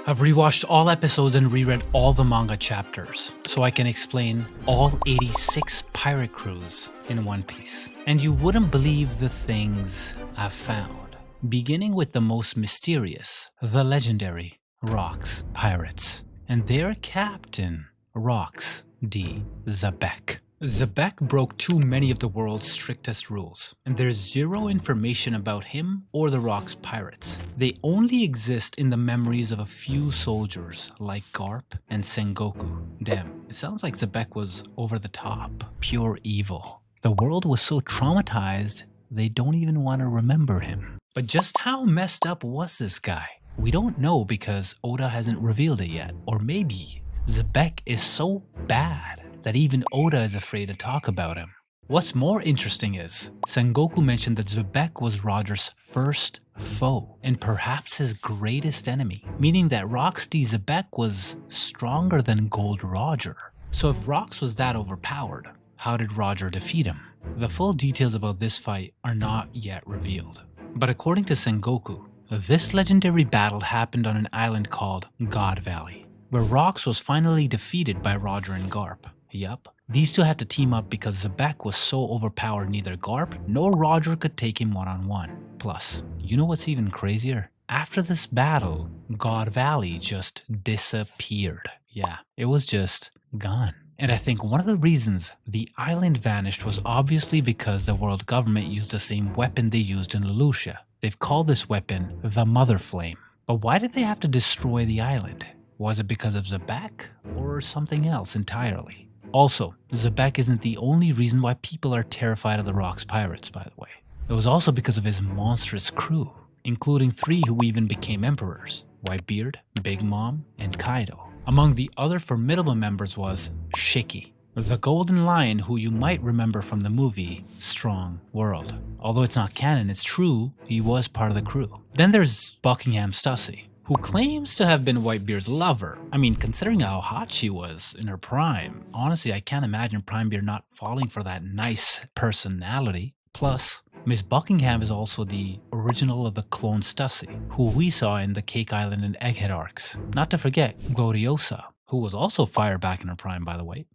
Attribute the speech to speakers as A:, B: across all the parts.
A: I've rewatched all episodes and reread all the manga chapters, so I can explain all 86 pirate crews in One Piece. And you wouldn't believe the things I've found. Beginning with the most mysterious, the legendary Rocks Pirates, and their captain, Rocks D. xebec. Xebec broke too many of the world's strictest rules, and there's zero information about him or the Rocks Pirates. They only exist in the memories of a few soldiers like Garp and Sengoku. Damn, it sounds like Xebec was over the top, pure evil. The world was so traumatized, they don't even want to remember him. But just how messed up was this guy? We don't know because Oda hasn't revealed it yet, or maybe Xebec is so bad that even Oda is afraid to talk about him. What's more interesting is, Sengoku mentioned that Xebec was Roger's first foe, and perhaps his greatest enemy, meaning that Rocks D. xebec was stronger than Gold Roger. So if Rocks was that overpowered, how did Roger defeat him? The full details about this fight are not yet revealed. But according to Sengoku, this legendary battle happened on an island called God Valley, where Rocks was finally defeated by Roger and Garp. Yup, these two had to team up because Xebec was so overpowered neither Garp nor Roger could take him one-on-one. Plus, you know what's even crazier? After this battle, God Valley just disappeared. Yeah, it was just gone. And I think one of the reasons the island vanished was obviously because the world government used the same weapon they used in Lelouch. They've called this weapon the Mother Flame. But why did they have to destroy the island? Was it because of Xebec or something else entirely? Also, Xebec isn't the only reason why people are terrified of the Rocks Pirates, by the way. It was also because of his monstrous crew, including 3 who even became emperors, Whitebeard, Big Mom, and Kaido. Among the other formidable members was Shiki, the golden lion who you might remember from the movie Strong World. Although it's not canon, it's true, he was part of the crew. Then there's Buckingham Stussy, who claims to have been Whitebeard's lover. I mean, considering how hot she was in her prime, honestly, I can't imagine Primebeard not falling for that nice personality. Plus, Miss Buckingham is also the original of the clone Stussy, who we saw in the Cake Island and Egghead arcs. Not to forget Gloriosa, who was also fire back in her prime, by the way.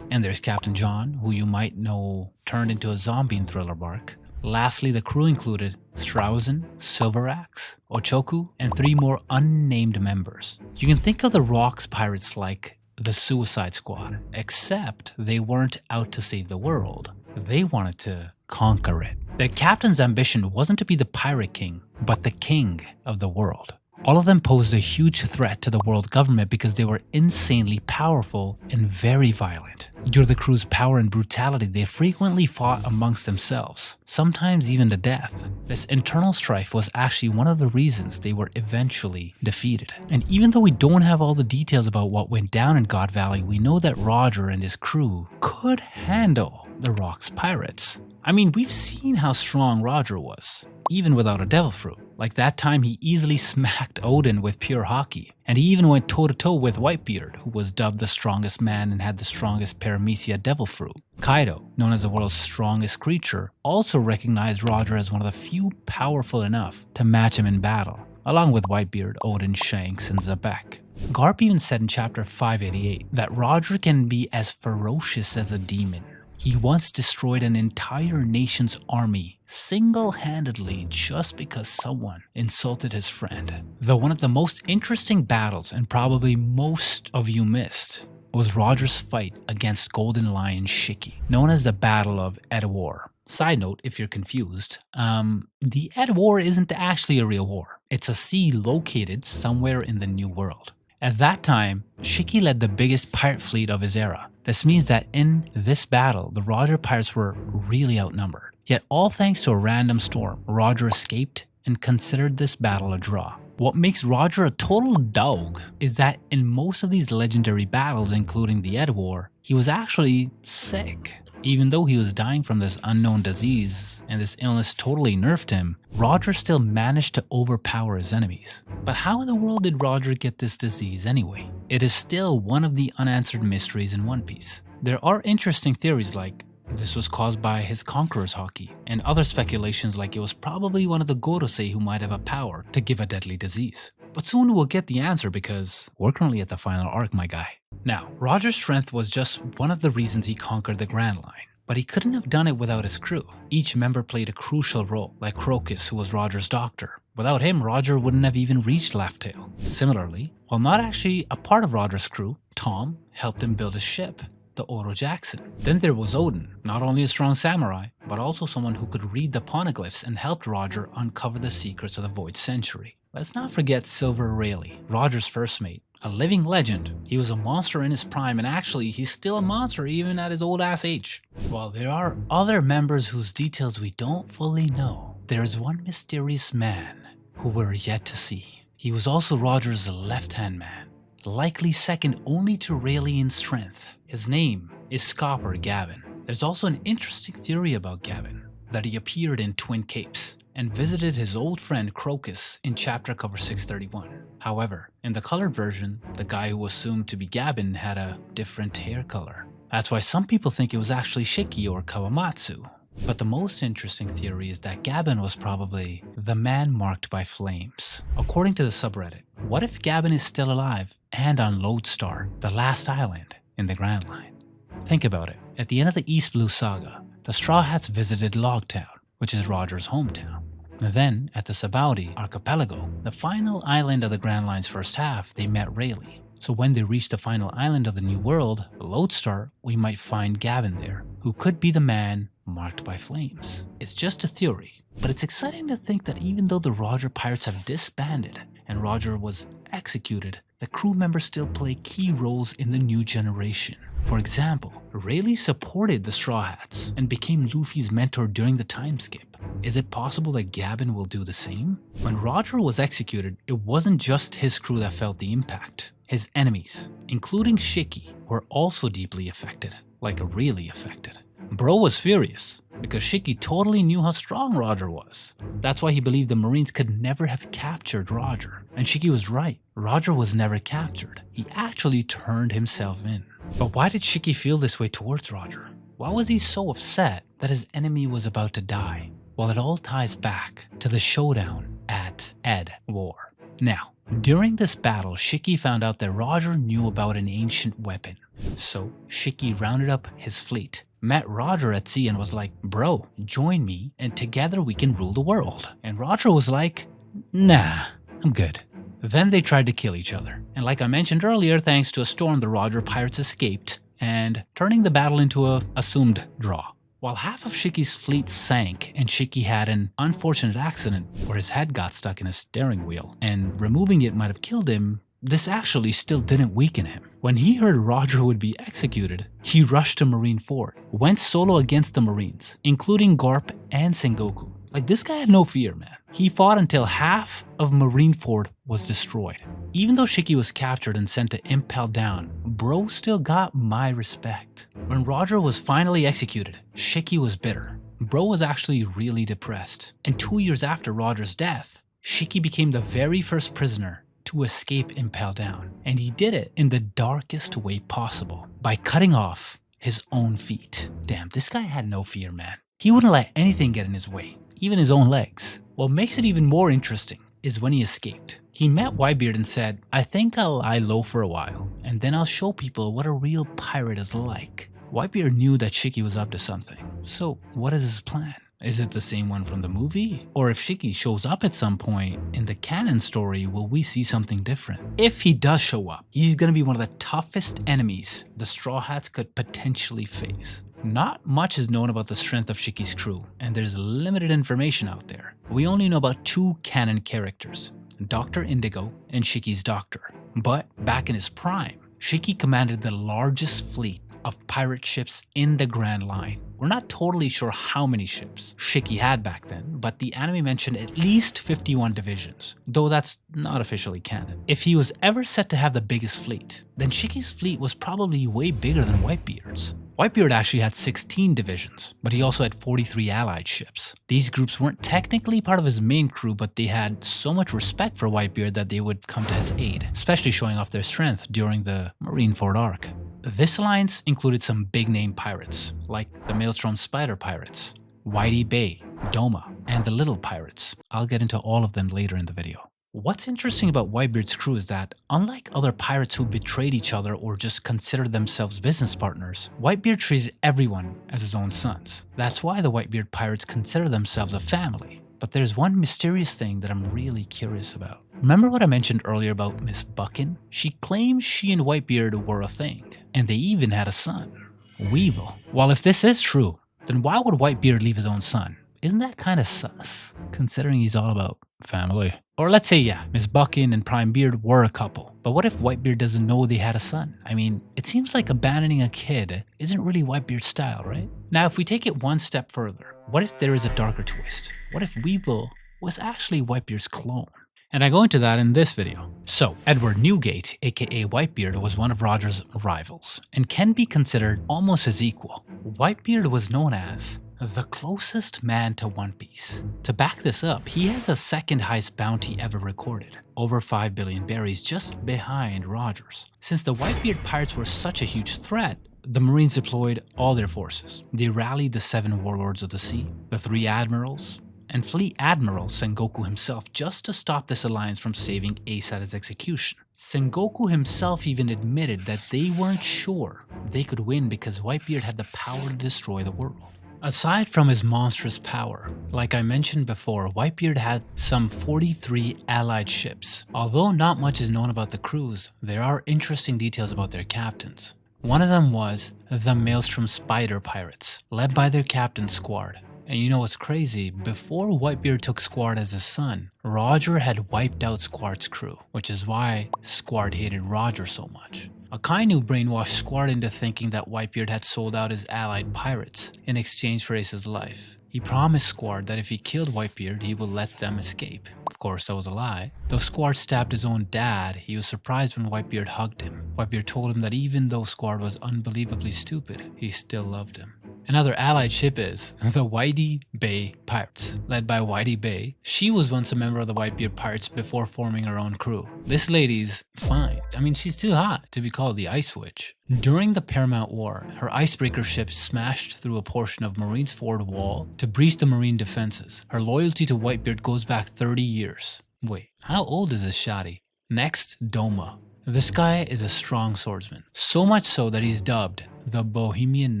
A: And there's Captain John, who you might know turned into a zombie in Thriller Bark. Lastly, the crew included Strausen, Silveraxe, Ochoku, and 3 more unnamed members. You can think of the Rocks Pirates like the Suicide Squad, except they weren't out to save the world. They wanted to conquer it. Their captain's ambition wasn't to be the Pirate King, but the king of the world. All of them posed a huge threat to the world government because they were insanely powerful and very violent. Due to the crew's power and brutality, they frequently fought amongst themselves, sometimes even to death. This internal strife was actually one of the reasons they were eventually defeated. And even though we don't have all the details about what went down in God Valley, we know that Roger and his crew could handle the Rocks Pirates. I mean, we've seen how strong Roger was, even without a devil fruit. Like that time he easily smacked Odin with pure hockey, and he even went toe-to-toe with Whitebeard, who was dubbed the strongest man and had the strongest Paramecia devil fruit. Kaido, known as the world's strongest creature, also recognized Roger as one of the few powerful enough to match him in battle, along with Whitebeard, Odin, Shanks, and Xebec. Garp even said in chapter 588 that Roger can be as ferocious as a demon. He once destroyed an entire nation's army single-handedly just because someone insulted his friend. Though one of the most interesting battles, and probably most of you missed, was Roger's fight against Golden Lion Shiki, known as the Battle of Edwar. Side note, if you're confused, the Edwar isn't actually a real war. It's a sea located somewhere in the New World. At that time, Shiki led the biggest pirate fleet of his era. This means that in this battle, the Roger pirates were really outnumbered. Yet all thanks to a random storm, Roger escaped and considered this battle a draw. What makes Roger a total dog is that in most of these legendary battles, including the Edwar, he was actually sick. Even though he was dying from this unknown disease and this illness totally nerfed him, Roger still managed to overpower his enemies. But how in the world did Roger get this disease anyway? It is still one of the unanswered mysteries in One Piece. There are interesting theories like this was caused by his Conqueror's Haki, and other speculations like it was probably one of the Gorosei who might have a power to give a deadly disease. But soon we'll get the answer because we're currently at the final arc, my guy. Now, Roger's strength was just one of the reasons he conquered the Grand Line. But he couldn't have done it without his crew. Each member played a crucial role, like Crocus, who was Roger's doctor. Without him, Roger wouldn't have even reached Laugh Tale. Similarly, while not actually a part of Roger's crew, Tom helped him build a ship, the Oro Jackson. Then there was Odin, not only a strong samurai, but also someone who could read the poneglyphs and helped Roger uncover the secrets of the Void Century. Let's not forget Silver Rayleigh, Roger's first mate. A living legend. He was a monster in his prime, and actually he's still a monster even at his old ass age. While there are other members whose details we don't fully know, there's one mysterious man who we're yet to see. He was also Roger's left-hand man, likely second only to Rayleigh in strength. His name is Scopper Gavin. There's also an interesting theory about Gavin, that he appeared in Twin Capes and visited his old friend Crocus in chapter cover 631. However, in the colored version, the guy who was assumed to be Gavin had a different hair color. That's why some people think it was actually Shiki or Kawamatsu. But the most interesting theory is that Gavin was probably the man marked by flames. According to the subreddit, what if Gavin is still alive and on Lodestar, the last island in the Grand Line? Think about it. At the end of the East Blue Saga, the Straw Hats visited Logtown, which is Roger's hometown. Then, at the Sabaudi Archipelago, the final island of the Grand Line's first half, they met Rayleigh. So when they reach the final island of the New World, Lodestar, we might find Gavin there, who could be the man marked by flames. It's just a theory, but it's exciting to think that even though the Roger Pirates have disbanded and Roger was executed, the crew members still play key roles in the new generation. For example, Rayleigh supported the Straw Hats and became Luffy's mentor during the time skip. Is it possible that Gavin will do the same? When Roger was executed, it wasn't just his crew that felt the impact. His enemies, including Shiki, were also deeply affected, like really affected. Bro was furious because Shiki totally knew how strong Roger was. That's why he believed the Marines could never have captured Roger. And Shiki was right. Roger was never captured. He actually turned himself in. But why did Shiki feel this way towards Roger? Why was he so upset that his enemy was about to die? Well, it all ties back to the showdown at Ed War. Now, during this battle, Shiki found out that Roger knew about an ancient weapon. So, Shiki rounded up his fleet, met Roger at sea and was like, "Bro, join me and together we can rule the world." And Roger was like, "Nah, I'm good." Then they tried to kill each other. And like I mentioned earlier, thanks to a storm, the Roger Pirates escaped and turning the battle into a assumed draw. While half of Shiki's fleet sank and Shiki had an unfortunate accident where his head got stuck in a steering wheel and removing it might have killed him, this actually still didn't weaken him. When he heard Roger would be executed, he rushed to Marineford, went solo against the Marines, including Garp and Sengoku. Like, this guy had no fear, man. He fought until half of Marineford was destroyed. Even though Shiki was captured and sent to Impel Down, bro still got my respect. When Roger was finally executed, Shiki was bitter. Bro was actually really depressed. And 2 years after Roger's death, Shiki became the very first prisoner to escape Impel Down. And he did it in the darkest way possible, by cutting off his own feet. Damn, this guy had no fear, man. He wouldn't let anything get in his way, even his own legs. What makes it even more interesting is when he escaped. He met Whitebeard and said, "I think I'll lie low for a while, and then I'll show people what a real pirate is like." Whitebeard knew that Shiki was up to something. So what is his plan? Is it the same one from the movie? Or if Shiki shows up at some point in the canon story, will we see something different? If he does show up, he's gonna be one of the toughest enemies the Straw Hats could potentially face. Not much is known about the strength of Shiki's crew, and there's limited information out there. We only know about two canon characters, Dr. Indigo and Shiki's doctor. But back in his prime, Shiki commanded the largest fleet of pirate ships in the Grand Line. We're not totally sure how many ships Shiki had back then, but the anime mentioned at least 51 divisions, though that's not officially canon. If he was ever set to have the biggest fleet, then Shiki's fleet was probably way bigger than Whitebeard's. Whitebeard actually had 16 divisions, but he also had 43 allied ships. These groups weren't technically part of his main crew, but they had so much respect for Whitebeard that they would come to his aid, especially showing off their strength during the Marineford arc. This alliance included some big-name pirates, like the Maelstrom Spider Pirates, Whitey Bay, Doma, and the Little Pirates. I'll get into all of them later in the video. What's interesting about Whitebeard's crew is that, unlike other pirates who betrayed each other or just considered themselves business partners, Whitebeard treated everyone as his own sons. That's why the Whitebeard pirates consider themselves a family. But there's one mysterious thing that I'm really curious about. Remember what I mentioned earlier about Miss Buckin? She claims she and Whitebeard were a thing, and they even had a son, Weevil. Well, if this is true, then why would Whitebeard leave his own son? Isn't that kind of sus, considering he's all about family? Or let's say, yeah, Miss Buckin and Prime Beard were a couple, but what if Whitebeard doesn't know they had a son? I mean, it seems like abandoning a kid isn't really Whitebeard's style, right? Now, if we take it one step further, what if there is a darker twist? What if Weevil was actually Whitebeard's clone? And I go into that in this video. So, Edward Newgate, aka Whitebeard, was one of Roger's rivals, and can be considered almost his equal. Whitebeard was known as the closest man to One Piece. To back this up, he has the second highest bounty ever recorded, over 5 billion berries, just behind Roger's. Since the Whitebeard pirates were such a huge threat, the Marines deployed all their forces. They rallied the 7 warlords of the sea, the 3 admirals, and Fleet Admiral Sengoku himself just to stop this alliance from saving Ace at his execution. Sengoku himself even admitted that they weren't sure they could win because Whitebeard had the power to destroy the world. Aside from his monstrous power, like I mentioned before, Whitebeard had some 43 allied ships. Although not much is known about the crews, there are interesting details about their captains. One of them was the Maelstrom Spider Pirates, led by their captain Squard. And you know what's crazy? Before Whitebeard took Squard as his son, Roger had wiped out Squard's crew, which is why Squard hated Roger so much. Akainu brainwashed Squard into thinking that Whitebeard had sold out his allied pirates in exchange for Ace's life. He promised Squard that if he killed Whitebeard, he would let them escape. Of course, that was a lie. Though Squard stabbed his own dad, he was surprised when Whitebeard hugged him. Whitebeard told him that even though Squard was unbelievably stupid, he still loved him. Another allied ship is the Whitey Bay Pirates, led by Whitey Bay. She was once a member of the Whitebeard Pirates before forming her own crew. This lady's fine. I mean, she's too hot to be called the Ice Witch. During the Paramount War, her icebreaker ship smashed through a portion of Marine's forward wall to breach the Marine defenses. Her loyalty to Whitebeard goes back 30 years. Wait, how old is this shoddy? Next, Doma. This guy is a strong swordsman, so much so that he's dubbed the Bohemian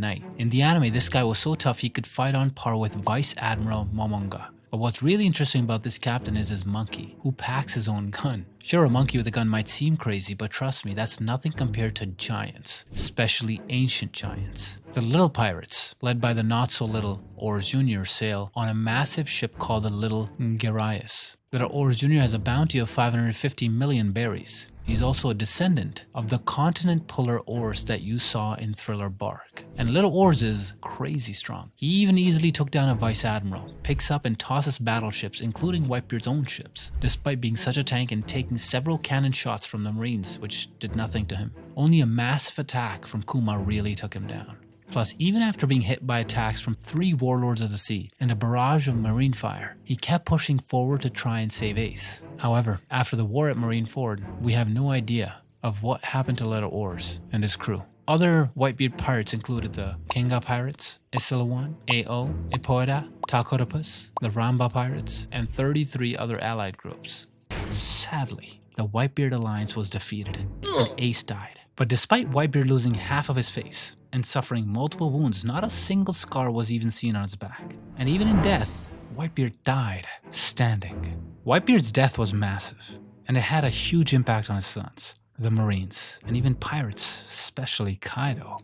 A: Knight. In the anime, this guy was so tough he could fight on par with Vice Admiral Momonga. But what's really interesting about this captain is his monkey, who packs his own gun. Sure, a monkey with a gun might seem crazy, but trust me, that's nothing compared to giants, especially ancient giants. The Little Pirates, led by the not-so-little Oars Jr., sail on a massive ship called the Little Ngarius. Little Oars Jr. has a bounty of 550 million berries. He's also a descendant of the continent puller Oars that you saw in Thriller Bark. And Little Oars is crazy strong. He even easily took down a vice admiral, picks up and tosses battleships, including Whitebeard's own ships, despite being such a tank and taking several cannon shots from the Marines, which did nothing to him. Only a massive attack from Kuma really took him down. Plus, even after being hit by attacks from 3 warlords of the sea and a barrage of marine fire, he kept pushing forward to try and save Ace. However, after the war at Marineford, we have no idea of what happened to Little Oars and his crew. Other Whitebeard pirates included the Kenga Pirates, Isilawan, Ao, Ipoeda, Takodopus, the Ramba Pirates, and 33 other allied groups. Sadly, the Whitebeard alliance was defeated and Ace died. But despite Whitebeard losing half of his face and suffering multiple wounds, not a single scar was even seen on his back. And even in death, Whitebeard died standing. Whitebeard's death was massive, and it had a huge impact on his sons, the Marines, and even pirates, especially Kaido.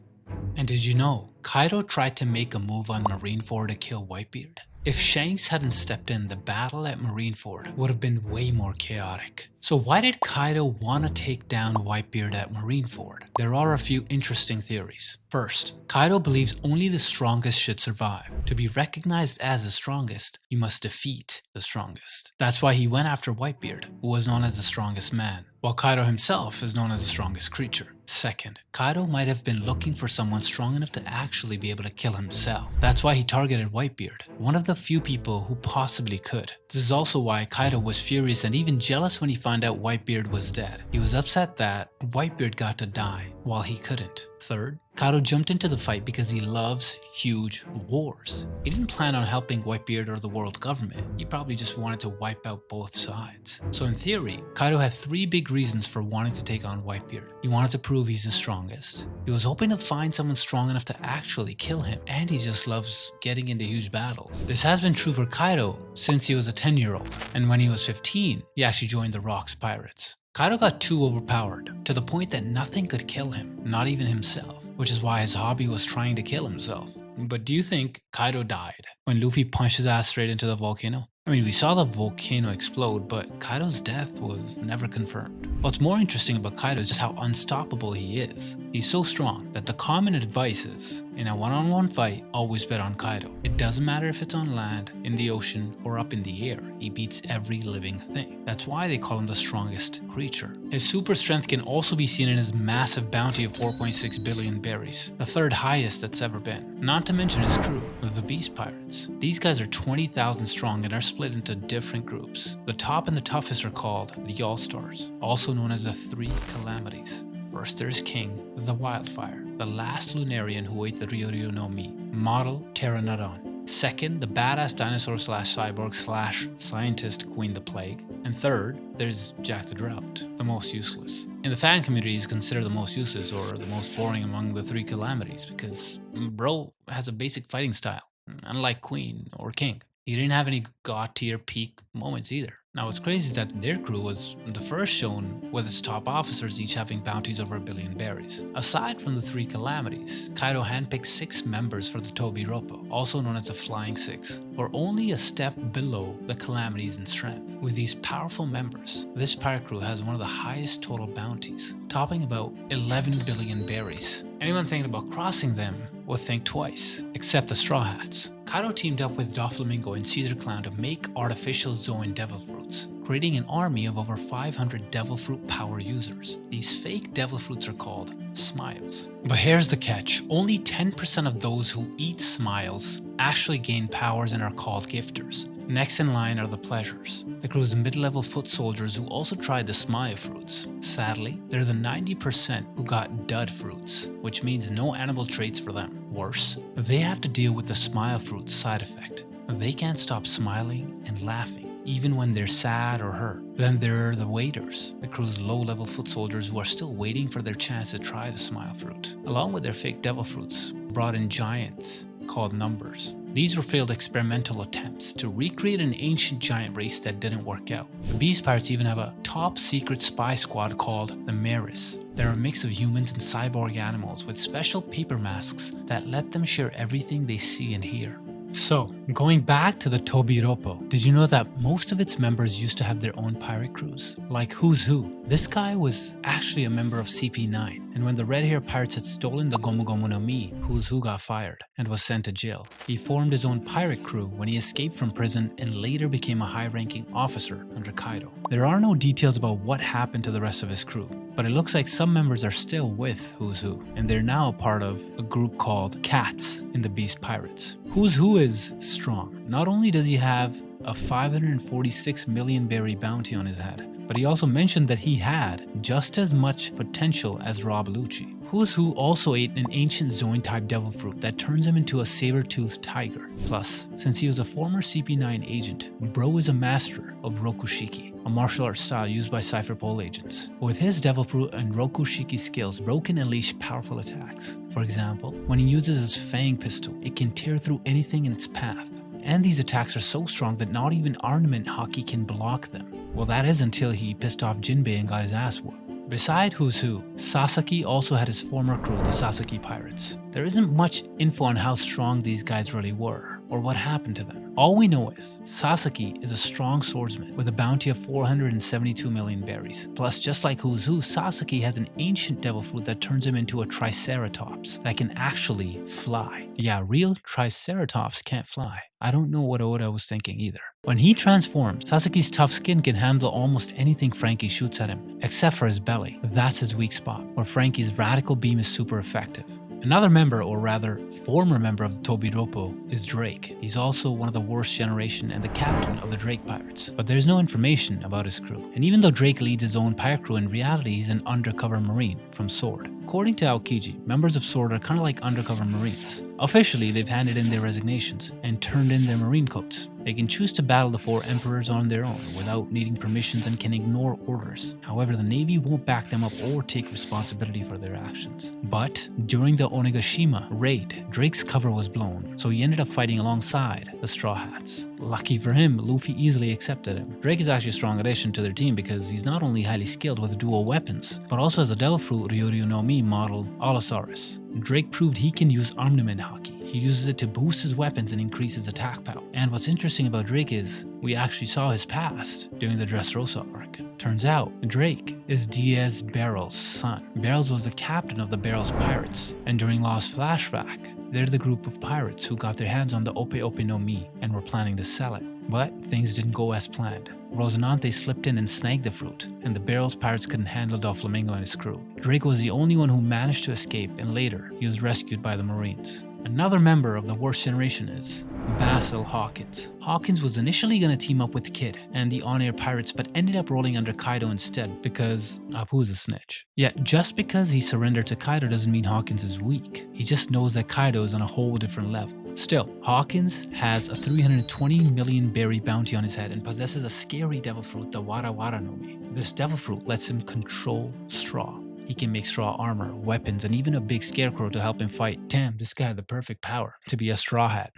A: And did you know, Kaido tried to make a move on Marineford to kill Whitebeard? If Shanks hadn't stepped in, the battle at Marineford would have been way more chaotic. So why did Kaido want to take down Whitebeard at Marineford? There are a few interesting theories. First, Kaido believes only the strongest should survive. To be recognized as the strongest, you must defeat the strongest. That's why he went after Whitebeard, who was known as the strongest man, while Kaido himself is known as the strongest creature. Second, Kaido might have been looking for someone strong enough to actually be able to kill himself. That's why he targeted Whitebeard, one of the few people who possibly could. This is also why Kaido was furious and even jealous when he found out Whitebeard was dead. He was upset that Whitebeard got to die while he couldn't. Third, Kaido jumped into the fight because he loves huge wars. He didn't plan on helping Whitebeard or the world government. He probably just wanted to wipe out both sides. So in theory, Kaido had 3 big reasons for wanting to take on Whitebeard. He wanted to prove he's the strongest. He was hoping to find someone strong enough to actually kill him. And he just loves getting into huge battles. This has been true for Kaido since he was a 10-year-old. And when he was 15, he actually joined the Rocks Pirates. Kaido got too overpowered, to the point that nothing could kill him, not even himself, which is why his hobby was trying to kill himself. But do you think Kaido died when Luffy punched his ass straight into the volcano? I mean, we saw the volcano explode, but Kaido's death was never confirmed. What's more interesting about Kaido is just how unstoppable he is. He's so strong that the common advice is, in a one-on-one fight, always bet on Kaido. It doesn't matter if it's on land, in the ocean, or up in the air. He beats every living thing. That's why they call him the strongest creature. His super strength can also be seen in his massive bounty of 4.6 billion berries, the 3rd highest that's ever been. Not to mention his crew, the Beast Pirates. These guys are 20,000 strong and are split into different groups. The top and the toughest are called the All-Stars, also known as the 3 Calamities. First there's King, the Wildfire, the last Lunarian who ate the Ryoryo no Mi, model Pteranodon. Second, the badass dinosaur slash cyborg slash scientist Queen the Plague. And third, there's Jack the Drought, the most useless. In the fan community, he's considered the most useless or the most boring among the 3 Calamities because bro has a basic fighting style, unlike Queen or King. He didn't have any god tier peak moments either. Now what's crazy is that their crew was the first shown with its top officers each having bounties over 1 billion berries. Aside from the 3 Calamities, Kaido handpicked 6 members for the Tobi Roppo, also known as the Flying Six, who are only a step below the Calamities in strength. With these powerful members, this pirate crew has one of the highest total bounties, topping about 11 billion berries. Anyone thinking about crossing them would think twice, except the Straw Hats. Kaido teamed up with Doflamingo and Caesar Clan to make artificial Zoan devil fruits, creating an army of over 500 devil fruit power users. These fake devil fruits are called Smiles. But here's the catch, only 10% of those who eat Smiles actually gain powers and are called gifters. Next in line are the Pleasures, the crew's mid-level foot soldiers who also tried the Smile fruits. Sadly, they're the 90% who got dud fruits, which means no animal traits for them. Worse, they have to deal with the Smile fruit's side effect. They can't stop smiling and laughing, even when they're sad or hurt. Then there are the Waiters, the crew's low-level foot soldiers who are still waiting for their chance to try the Smile fruit. Along with their fake devil fruits, brought in giants called Numbers. These were failed experimental attempts to recreate an ancient giant race that didn't work out. The Beast Pirates even have a top secret spy squad called the Maris. They're a mix of humans and cyborg animals with special paper masks that let them share everything they see and hear. So, going back to the Tobi Roppo, did you know that most of its members used to have their own pirate crews? Like Who's Who. This guy was actually a member of CP9, and when the Red Hair Pirates had stolen the Gomu Gomu no Mi, Who's Who got fired and was sent to jail. He formed his own pirate crew when he escaped from prison and later became a high-ranking officer under Kaido. There are no details about what happened to the rest of his crew, but it looks like some members are still with Who's Who, and they're now a part of a group called Cats in the Beast Pirates. Who's Who is strong. Not only does he have a 546 million berry bounty on his head, but he also mentioned that he had just as much potential as Rob Lucci. Who's Who also ate an ancient Zoan type devil fruit that turns him into a saber-toothed tiger. Plus, since he was a former CP9 agent, Bro is a master of Rokushiki, a martial arts style used by Cypher Pole agents. With his devil fruit and Rokushiki skills, Bro can unleash powerful attacks. For example, when he uses his Fang pistol, it can tear through anything in its path. And these attacks are so strong that not even armament hockey can block them. Well, that is until he pissed off Jinbei and got his ass whooped. Beside Who's Who, Sasaki also had his former crew, the Sasaki Pirates. There isn't much info on how strong these guys really were, or what happened to them. All we know is, Sasaki is a strong swordsman with a bounty of 472 million berries. Plus, just like Who's Who, Sasaki has an ancient devil fruit that turns him into a Triceratops that can actually fly. Yeah, real Triceratops can't fly. I don't know what Oda was thinking either. When he transforms, Sasuke's tough skin can handle almost anything Frankie shoots at him, except for his belly. That's his weak spot, where Frankie's radical beam is super effective. Another member, or rather former member of the Tobi Roppo, is Drake. He's also one of the worst generation and the captain of the Drake Pirates, but there's no information about his crew. And even though Drake leads his own pirate crew, in reality he's an undercover marine from Sword. According to Aokiji, members of Sword are kind of like undercover marines. Officially, they've handed in their resignations and turned in their marine coats. They can choose to battle the 4 emperors on their own without needing permissions and can ignore orders. However, the Navy won't back them up or take responsibility for their actions. But during the Onigashima raid, Drake's cover was blown, so he ended up fighting alongside the Straw Hats. Lucky for him, Luffy easily accepted him. Drake is actually a strong addition to their team because he's not only highly skilled with dual weapons, but also has a Devil Fruit Ryoryu no Mi model Allosaurus. Drake proved he can use armament haki. He uses it to boost his weapons and increase his attack power. And what's interesting about Drake is, we actually saw his past during the Dressrosa arc. Turns out, Drake is Diaz Barrel's son. Barrels was the captain of the Barrels Pirates, and during Law's flashback, they're the group of pirates who got their hands on the Ope Ope no Mi and were planning to sell it. But things didn't go as planned. Rosinante slipped in and snagged the fruit, and the Barrels pirates couldn't handle Doflamingo and his crew. Drake was the only one who managed to escape, and later, he was rescued by the Marines. Another member of the worst generation is Basil Hawkins. Hawkins was initially going to team up with Kid and the On-Air Pirates, but ended up rolling under Kaido instead because Apu's a snitch. Yet just because he surrendered to Kaido doesn't mean Hawkins is weak. He just knows that Kaido is on a whole different level. Still, Hawkins has a 320 million berry bounty on his head and possesses a scary devil fruit, the Wara Wara no Mi. This devil fruit lets him control straw. He can make straw armor, weapons, and even a big scarecrow to help him fight. Damn, this guy had the perfect power to be a straw hat.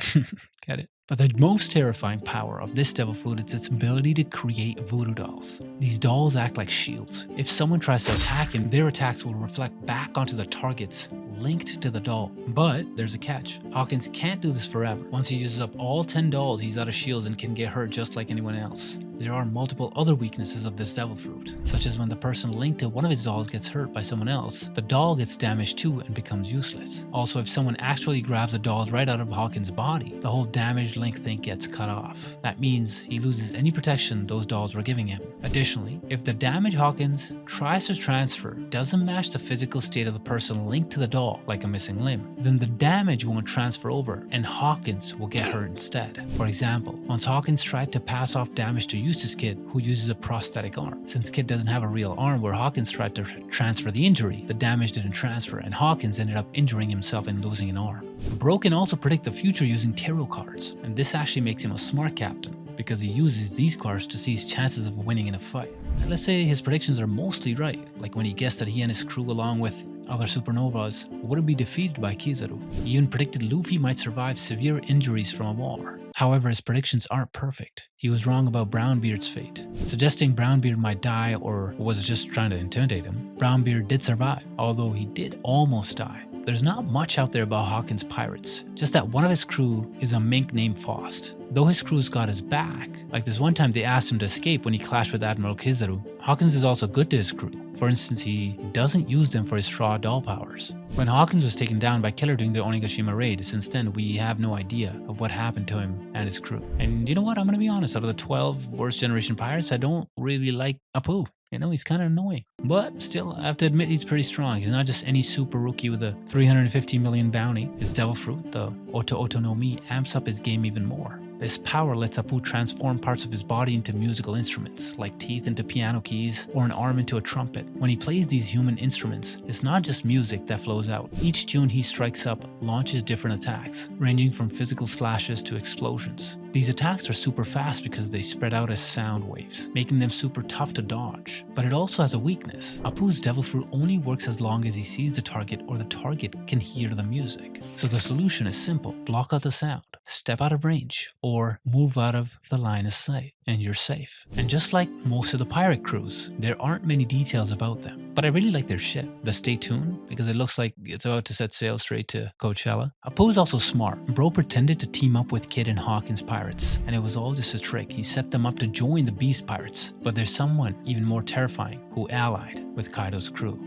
A: Get it? But the most terrifying power of this devil fruit is its ability to create voodoo dolls. These dolls act like shields. If someone tries to attack him, their attacks will reflect back onto the targets linked to the doll. But there's a catch. Hawkins can't do this forever. Once he uses up all 10 dolls, he's out of shields and can get hurt just like anyone else. There are multiple other weaknesses of this devil fruit, such as when the person linked to one of his dolls gets hurt by someone else, the doll gets damaged too and becomes useless. Also, if someone actually grabs the dolls right out of Hawkins' body, the whole damaged link thing gets cut off. That means he loses any protection those dolls were giving him. Additionally, if the damage Hawkins tries to transfer doesn't match the physical state of the person linked to the doll, like a missing limb, then the damage won't transfer over and Hawkins will get hurt instead. For example, once Hawkins tried to pass off damage to Eustace Kid, who uses a prosthetic arm. Since Kid doesn't have a real arm where Hawkins tried to transfer the injury, the damage didn't transfer and Hawkins ended up injuring himself and losing an arm. Bro can also predict the future using tarot cards, and this actually makes him a smart captain because he uses these cards to see his chances of winning in a fight. And let's say his predictions are mostly right, like when he guessed that he and his crew along with other supernovas would be defeated by Kizaru. He even predicted Luffy might survive severe injuries from a war. However, his predictions aren't perfect. He was wrong about Brownbeard's fate, suggesting Brownbeard might die or was just trying to intimidate him. Brownbeard did survive, although he did almost die. There's not much out there about Hawkins' pirates, just that one of his crew is a mink named Faust. Though his crew's got his back, like this one time they asked him to escape when he clashed with Admiral Kizaru, Hawkins is also good to his crew. For instance, he doesn't use them for his straw doll powers. When Hawkins was taken down by Killer during the Onigashima raid, since then we have no idea of what happened to him and his crew. And you know what, I'm gonna be honest, out of the 12 worst generation pirates, I don't really like Apu. You know, he's kind of annoying. But still, I have to admit he's pretty strong. He's not just any super rookie with a 350 million bounty. His devil fruit, the Oto Oto no Mi, amps up his game even more. This power lets Apu transform parts of his body into musical instruments, like teeth into piano keys or an arm into a trumpet. When he plays these human instruments, it's not just music that flows out. Each tune he strikes up launches different attacks, ranging from physical slashes to explosions. These attacks are super fast because they spread out as sound waves, making them super tough to dodge. But it also has a weakness. Apu's devil fruit only works as long as he sees the target or the target can hear the music. So the solution is simple. Block out the sound, step out of range, or move out of the line of sight, and you're safe. And just like most of the pirate crews, there aren't many details about them. But I really like their ship, the Stay Tuned, because it looks like it's about to set sail straight to Coachella. Apu's also smart. Bro pretended to team up with Kid and Hawkins pirates, and it was all just a trick. He set them up to join the Beast Pirates, but there's someone even more terrifying who allied with Kaido's crew.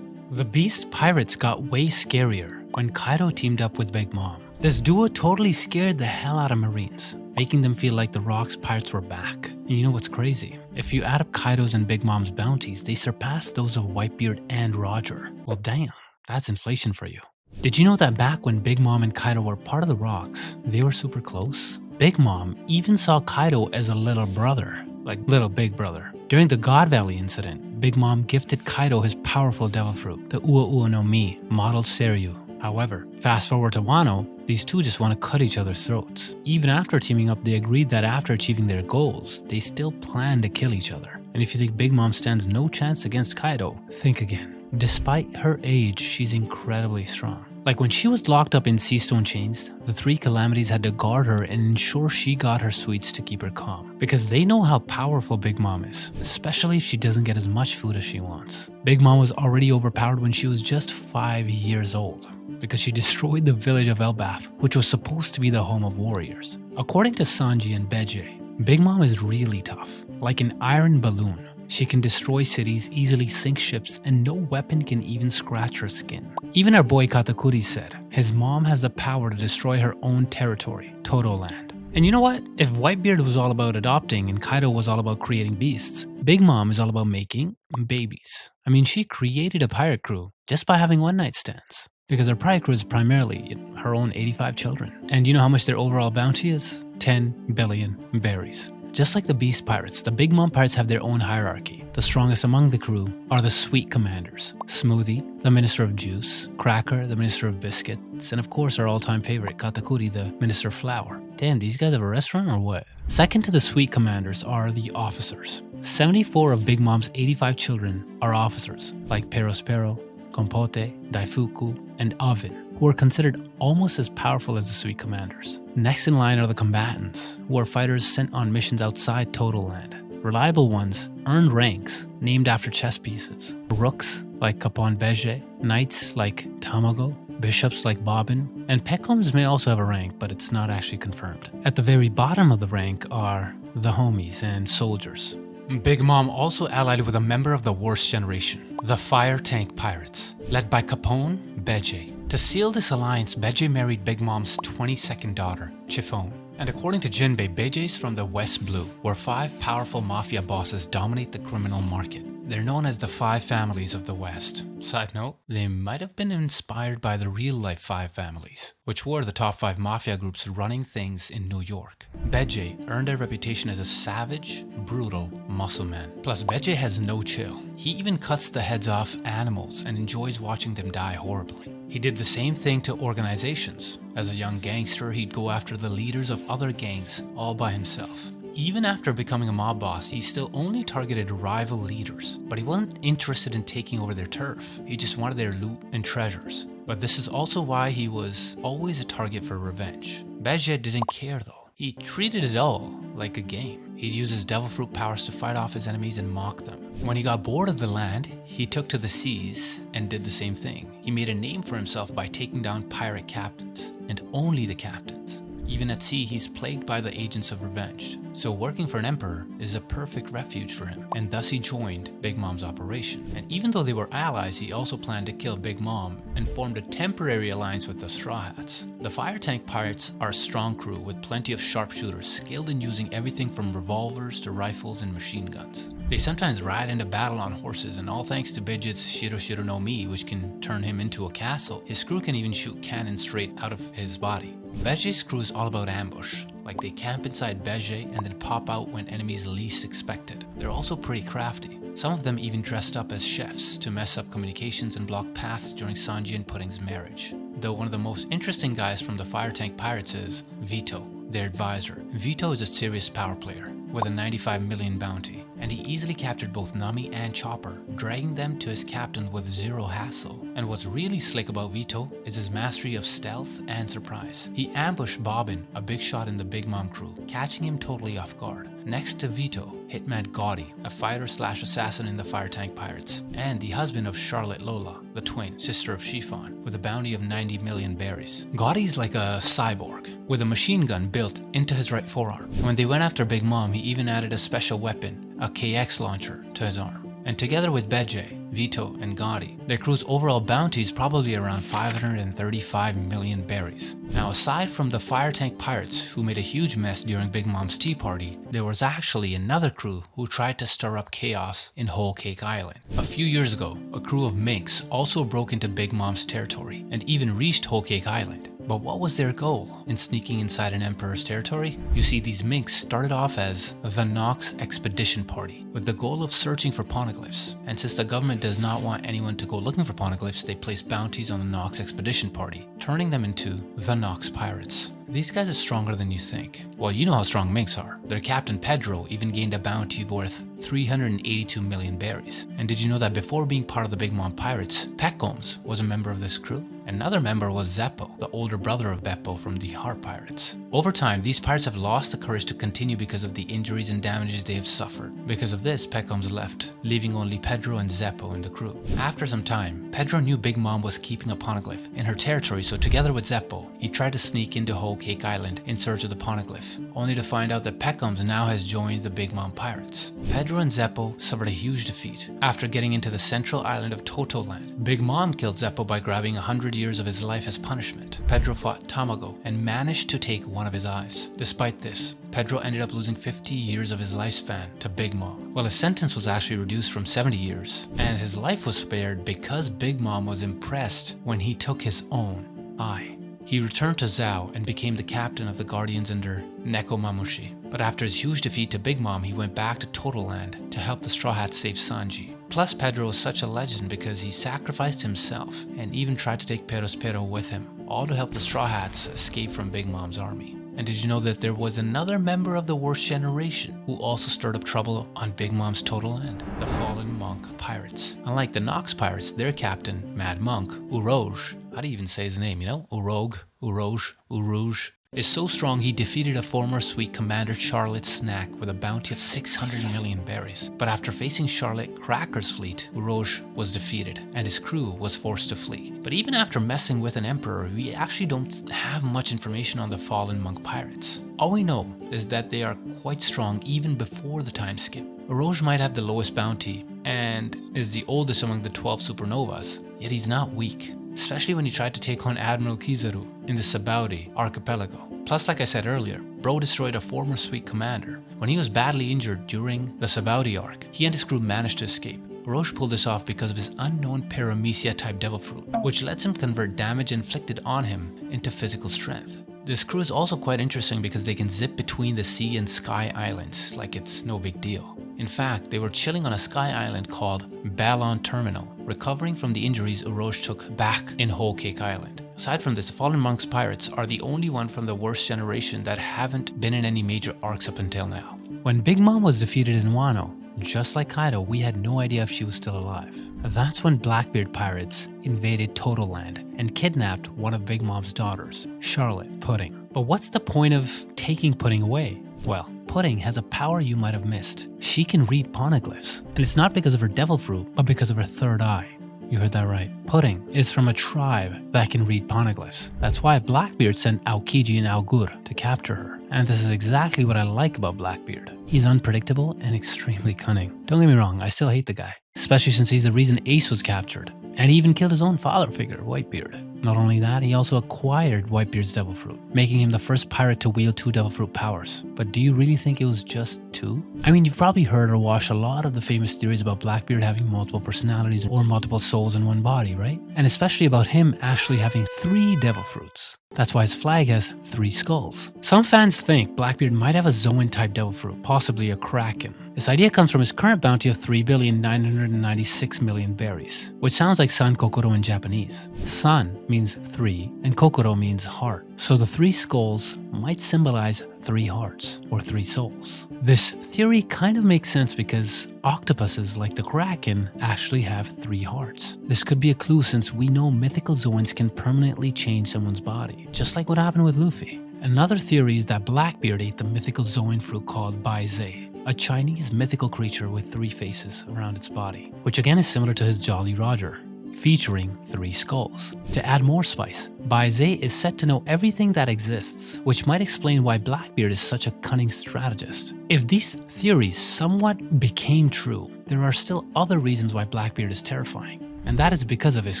A: The Beast Pirates got way scarier when Kaido teamed up with Big Mom. This duo totally scared the hell out of Marines, making them feel like the Rocks pirates were back. And you know what's crazy? If you add up Kaido's and Big Mom's bounties, they surpass those of Whitebeard and Roger. Well damn, that's inflation for you. Did you know that back when Big Mom and Kaido were part of the Rocks, they were super close? Big Mom even saw Kaido as a little brother, like little big brother. During the God Valley incident, Big Mom gifted Kaido his powerful devil fruit, the Ua Ua no Mi, modeled Seiryu. However, fast forward to Wano, these two just want to cut each other's throats. Even after teaming up, they agreed that after achieving their goals, they still plan to kill each other. And if you think Big Mom stands no chance against Kaido, think again. Despite her age, she's incredibly strong. Like when she was locked up in sea stone chains, the three calamities had to guard her and ensure she got her sweets to keep her calm. Because they know how powerful Big Mom is, especially if she doesn't get as much food as she wants. Big Mom was already overpowered when she was just 5 years old, because she destroyed the village of Elbaf, which was supposed to be the home of warriors. According to Sanji and Beje, Big Mom is really tough, like an iron balloon. She can destroy cities, easily sink ships, and no weapon can even scratch her skin. Even our boy Katakuri said, his mom has the power to destroy her own territory, Todo Land. And you know what? If Whitebeard was all about adopting and Kaido was all about creating beasts, Big Mom is all about making babies. I mean, she created a pirate crew just by having one night stands. Because her pirate crew is primarily her own 85 children. And you know how much their overall bounty is? 10 billion berries. Just like the Beast Pirates, the Big Mom Pirates have their own hierarchy. The strongest among the crew are the Sweet Commanders. Smoothie, the Minister of Juice, Cracker, the Minister of Biscuits, and of course our all-time favorite, Katakuri, the Minister of Flour. Damn, these guys have a restaurant or what? Second to the Sweet Commanders are the officers. 74 of Big Mom's 85 children are officers, like Perospero, Compote, Daifuku, and Oven, who are considered almost as powerful as the Sweet Commanders. Next in line are the combatants, who are fighters sent on missions outside Total Land. Reliable ones earned ranks named after chess pieces. Rooks like Capon Beje, knights like Tamago, bishops like Bobbin, and Peckums may also have a rank, but it's not actually confirmed. At the very bottom of the rank are the homies and soldiers. Big Mom also allied with a member of the worst generation, the Fire Tank Pirates, led by Capone Beje. To seal this alliance, Beje married Big Mom's 22nd daughter, Chiffon. And according to Jinbei, Bejes from the West Blue, where 5 powerful mafia bosses dominate the criminal market. They're known as the 5 families of the West. Side note, they might have been inspired by the real-life 5 families, which were the top 5 mafia groups running things in New York. Beje earned a reputation as a savage, brutal muscle man. Plus, Beje has no chill. He even cuts the heads off animals and enjoys watching them die horribly. He did the same thing to organizations. As a young gangster, he'd go after the leaders of other gangs all by himself. Even after becoming a mob boss, he still only targeted rival leaders, but he wasn't interested in taking over their turf. He just wanted their loot and treasures. But this is also why he was always a target for revenge. Beje didn't care though. He treated it all like a game. He'd use his devil fruit powers to fight off his enemies and mock them. When he got bored of the land, he took to the seas and did the same thing. He made a name for himself by taking down pirate captains, and only the captains. Even at sea, he's plagued by the agents of revenge, so working for an emperor is a perfect refuge for him, and thus he joined Big Mom's operation. And even though they were allies, he also planned to kill Big Mom and formed a temporary alliance with the Straw Hats. The Fire Tank Pirates are a strong crew with plenty of sharpshooters skilled in using everything from revolvers to rifles and machine guns. They sometimes ride into battle on horses, and all thanks to Bidget's Shiro no Mi, which can turn him into a castle, his crew can even shoot cannons straight out of his body. Beje's crew is all about ambush, like they camp inside Beje and then pop out when enemies least expect it. They're also pretty crafty. Some of them even dressed up as chefs to mess up communications and block paths during Sanji and Pudding's marriage. Though one of the most interesting guys from the Fire Tank Pirates is Vito, their advisor. Vito is a serious power player with a 95 million bounty, and he easily captured both Nami and Chopper, dragging them to his captain with zero hassle. And what's really slick about Vito is his mastery of stealth and surprise. He ambushed Bobbin, a big shot in the Big Mom crew, catching him totally off guard. Next to Vito, Hitman Gotti, a fighter/assassin in the Fire Tank Pirates, and the husband of Charlotte Lola, the twin, sister of Chiffon, with a bounty of 90 million berries. Gotti's like a cyborg, with a machine gun built into his right forearm. When they went after Big Mom, he even added a special weapon, a KX launcher, to his arm. And together with Beje, Vito, and Gotti. Their crew's overall bounty is probably around 535 million berries. Now, aside from the fire tank pirates who made a huge mess during Big Mom's tea party, there was actually another crew who tried to stir up chaos in Whole Cake Island. A few years ago, a crew of minks also broke into Big Mom's territory and even reached Whole Cake Island. But what was their goal in sneaking inside an emperor's territory? You see, these minks started off as the Knox Expedition Party with the goal of searching for poneglyphs. And since the government does not want anyone to go looking for poneglyphs, they place bounties on the Knox Expedition Party, turning them into the Knox Pirates. These guys are stronger than you think. Well, you know how strong minks are. Their captain Pedro even gained a bounty worth 382 million berries. And did you know that before being part of the Big Mom Pirates, Peccoms was a member of this crew? Another member was Zeppo, the older brother of Beppo from the Heart Pirates. Over time, these pirates have lost the courage to continue because of the injuries and damages they have suffered. Because of this, Peccoms left, leaving only Pedro and Zeppo in the crew. After some time, Pedro knew Big Mom was keeping a poneglyph in her territory, so together with Zeppo, he tried to sneak into Whole Cake Island in search of the poneglyph, only to find out that Peccoms now has joined the Big Mom Pirates. Pedro and Zeppo suffered a huge defeat after getting into the central island of Totoland. Big Mom killed Zeppo by grabbing 100 years of his life as punishment. Pedro fought Tamago and managed to take one of his eyes. Despite this, Pedro ended up losing 50 years of his lifespan to Big Mom. Well, his sentence was actually reduced from 70 years, and his life was spared because Big Mom was impressed when he took his own eye. He returned to Zhao and became the captain of the Guardians under Neko Mamushi. But after his huge defeat to Big Mom, he went back to Totoland to help the Straw Hats save Sanji. Plus, Pedro was such a legend because he sacrificed himself and even tried to take Perospero with him, all to help the Straw Hats escape from Big Mom's army. And did you know that there was another member of the Worst Generation who also stirred up trouble on Big Mom's Totoland? The Fallen Monk Pirates. Unlike the Knox Pirates, their captain, Mad Monk, Urouge, how do you even say his name, Urouge, Urouge, is so strong he defeated a former sweet commander Charlotte Snack with a bounty of 600 million berries. But after facing Charlotte Cracker's fleet, Urouge was defeated and his crew was forced to flee. But even after messing with an emperor, we actually don't have much information on the Fallen Monk Pirates. All we know is that they are quite strong even before the time skip. Urouge might have the lowest bounty and is the oldest among the 12 supernovas, yet he's not weak, especially when he tried to take on Admiral Kizaru in the Sabaudi archipelago. Plus, like I said earlier, Bro destroyed a former sweet commander. When he was badly injured during the Sabaudi arc, he and his crew managed to escape. Urouge pulled this off because of his unknown Paramecia type devil fruit, which lets him convert damage inflicted on him into physical strength. This crew is also quite interesting because they can zip between the sea and sky islands like it's no big deal. In fact, they were chilling on a sky island called Balon Terminal, recovering from the injuries Urouge took back in Whole Cake Island. Aside from this, the Fallen Monks Pirates are the only one from the Worst Generation that haven't been in any major arcs up until now. When Big Mom was defeated in Wano, just like Kaido, we had no idea if she was still alive. That's when Blackbeard pirates invaded Totoland and kidnapped one of Big Mom's daughters, Charlotte Pudding. But what's the point of taking Pudding away? Well, Pudding has a power you might have missed. She can read poneglyphs, and it's not because of her devil fruit, but because of her third eye. You heard that right. Pudding is from a tribe that can read poneglyphs. That's why Blackbeard sent Aokiji and Augur to capture her. And this is exactly what I like about Blackbeard. He's unpredictable and extremely cunning. Don't get me wrong, I still hate the guy, especially since he's the reason Ace was captured. And he even killed his own father figure, Whitebeard. Not only that, he also acquired Whitebeard's devil fruit, making him the first pirate to wield 2 devil fruit powers. But do you really think it was just 2? I mean, you've probably heard or watched a lot of the famous theories about Blackbeard having multiple personalities or multiple souls in one body, right? And especially about him actually having 3 devil fruits. That's why his flag has 3 skulls. Some fans think Blackbeard might have a Zoan-type devil fruit, possibly a Kraken. This idea comes from his current bounty of 3,996,000,000 berries, which sounds like San Kokoro in Japanese. San means 3 and Kokoro means heart. So the 3 skulls might symbolize 3 hearts or 3 souls. This theory kind of makes sense because octopuses like the Kraken actually have 3 hearts. This could be a clue since we know mythical Zoans can permanently change someone's body, just like what happened with Luffy. Another theory is that Blackbeard ate the mythical Zoan fruit called Baizei, a Chinese mythical creature with 3 faces around its body, which again is similar to his Jolly Roger, featuring 3 skulls. To add more spice, Baizei is said to know everything that exists, which might explain why Blackbeard is such a cunning strategist. If these theories somewhat became true, there are still other reasons why Blackbeard is terrifying. And that is because of his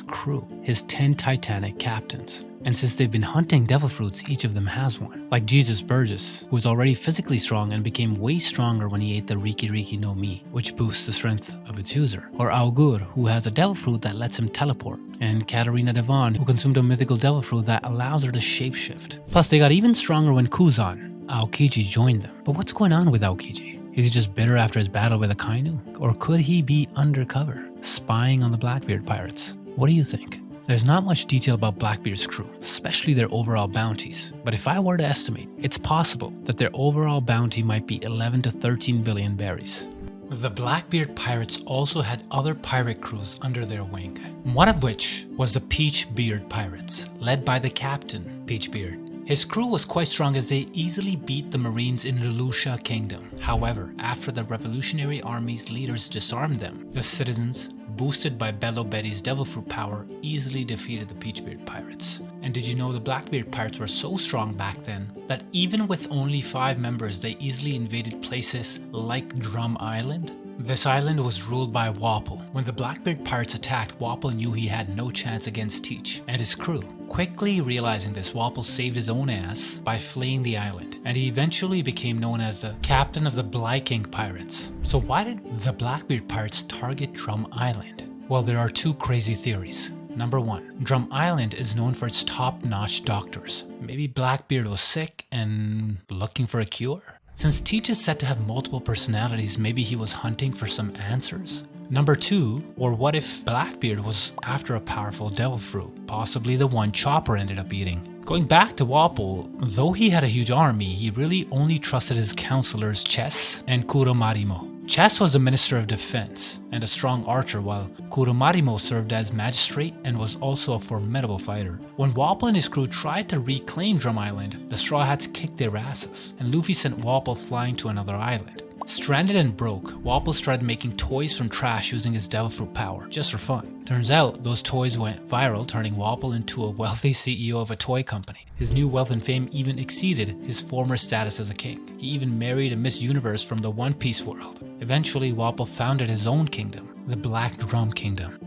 A: crew, his 10 Titanic captains. And since they've been hunting devil fruits, each of them has one. Like Jesus Burgess, who was already physically strong and became way stronger when he ate the Riki Riki no Mi, which boosts the strength of its user. Or Augur, who has a devil fruit that lets him teleport. And Katarina Devon, who consumed a mythical devil fruit that allows her to shapeshift. Plus, they got even stronger when Kuzan, Aokiji, joined them. But what's going on with Aokiji? Is he just bitter after his battle with Akainu? Or could he be undercover, spying on the Blackbeard pirates? What do you think? There's not much detail about Blackbeard's crew, especially their overall bounties. But if I were to estimate, it's possible that their overall bounty might be 11 to 13 billion berries. The Blackbeard pirates also had other pirate crews under their wing, one of which was the Peachbeard pirates, led by the captain, Peachbeard. His crew was quite strong as they easily beat the Marines in the Lucia Kingdom. However, after the Revolutionary Army's leaders disarmed them, the citizens, boosted by Bello Betty's devil fruit power, easily defeated the Peachbeard pirates. And did you know the Blackbeard pirates were so strong back then that even with only 5 members, they easily invaded places like Drum Island? This island was ruled by Roppo. When the Blackbeard pirates attacked, Roppo knew he had no chance against Teach and his crew. Quickly realizing this, Roppo saved his own ass by fleeing the island, and he eventually became known as the captain of the Blyking pirates. So why did the Blackbeard pirates target Drum Island? Well, there are 2 crazy theories. Number 1, Drum Island is known for its top-notch doctors. Maybe Blackbeard was sick and looking for a cure? Since Teach is said to have multiple personalities, maybe he was hunting for some answers? Number 2, or what if Blackbeard was after a powerful devil fruit, possibly the one Chopper ended up eating? Going back to Roppo, though he had a huge army, he really only trusted his counselors Chess and Kuromarimo. Chess was the Minister of Defense and a strong archer, while Kuromarimo served as magistrate and was also a formidable fighter. When Roppo and his crew tried to reclaim Drum Island, the Straw Hats kicked their asses, and Luffy sent Roppo flying to another island. Stranded and broke, Roppo started making toys from trash using his devil fruit power, just for fun. Turns out, those toys went viral, turning Roppo into a wealthy CEO of a toy company. His new wealth and fame even exceeded his former status as a king. He even married a Miss Universe from the One Piece world. Eventually, Roppo founded his own kingdom, the Black Drum Kingdom.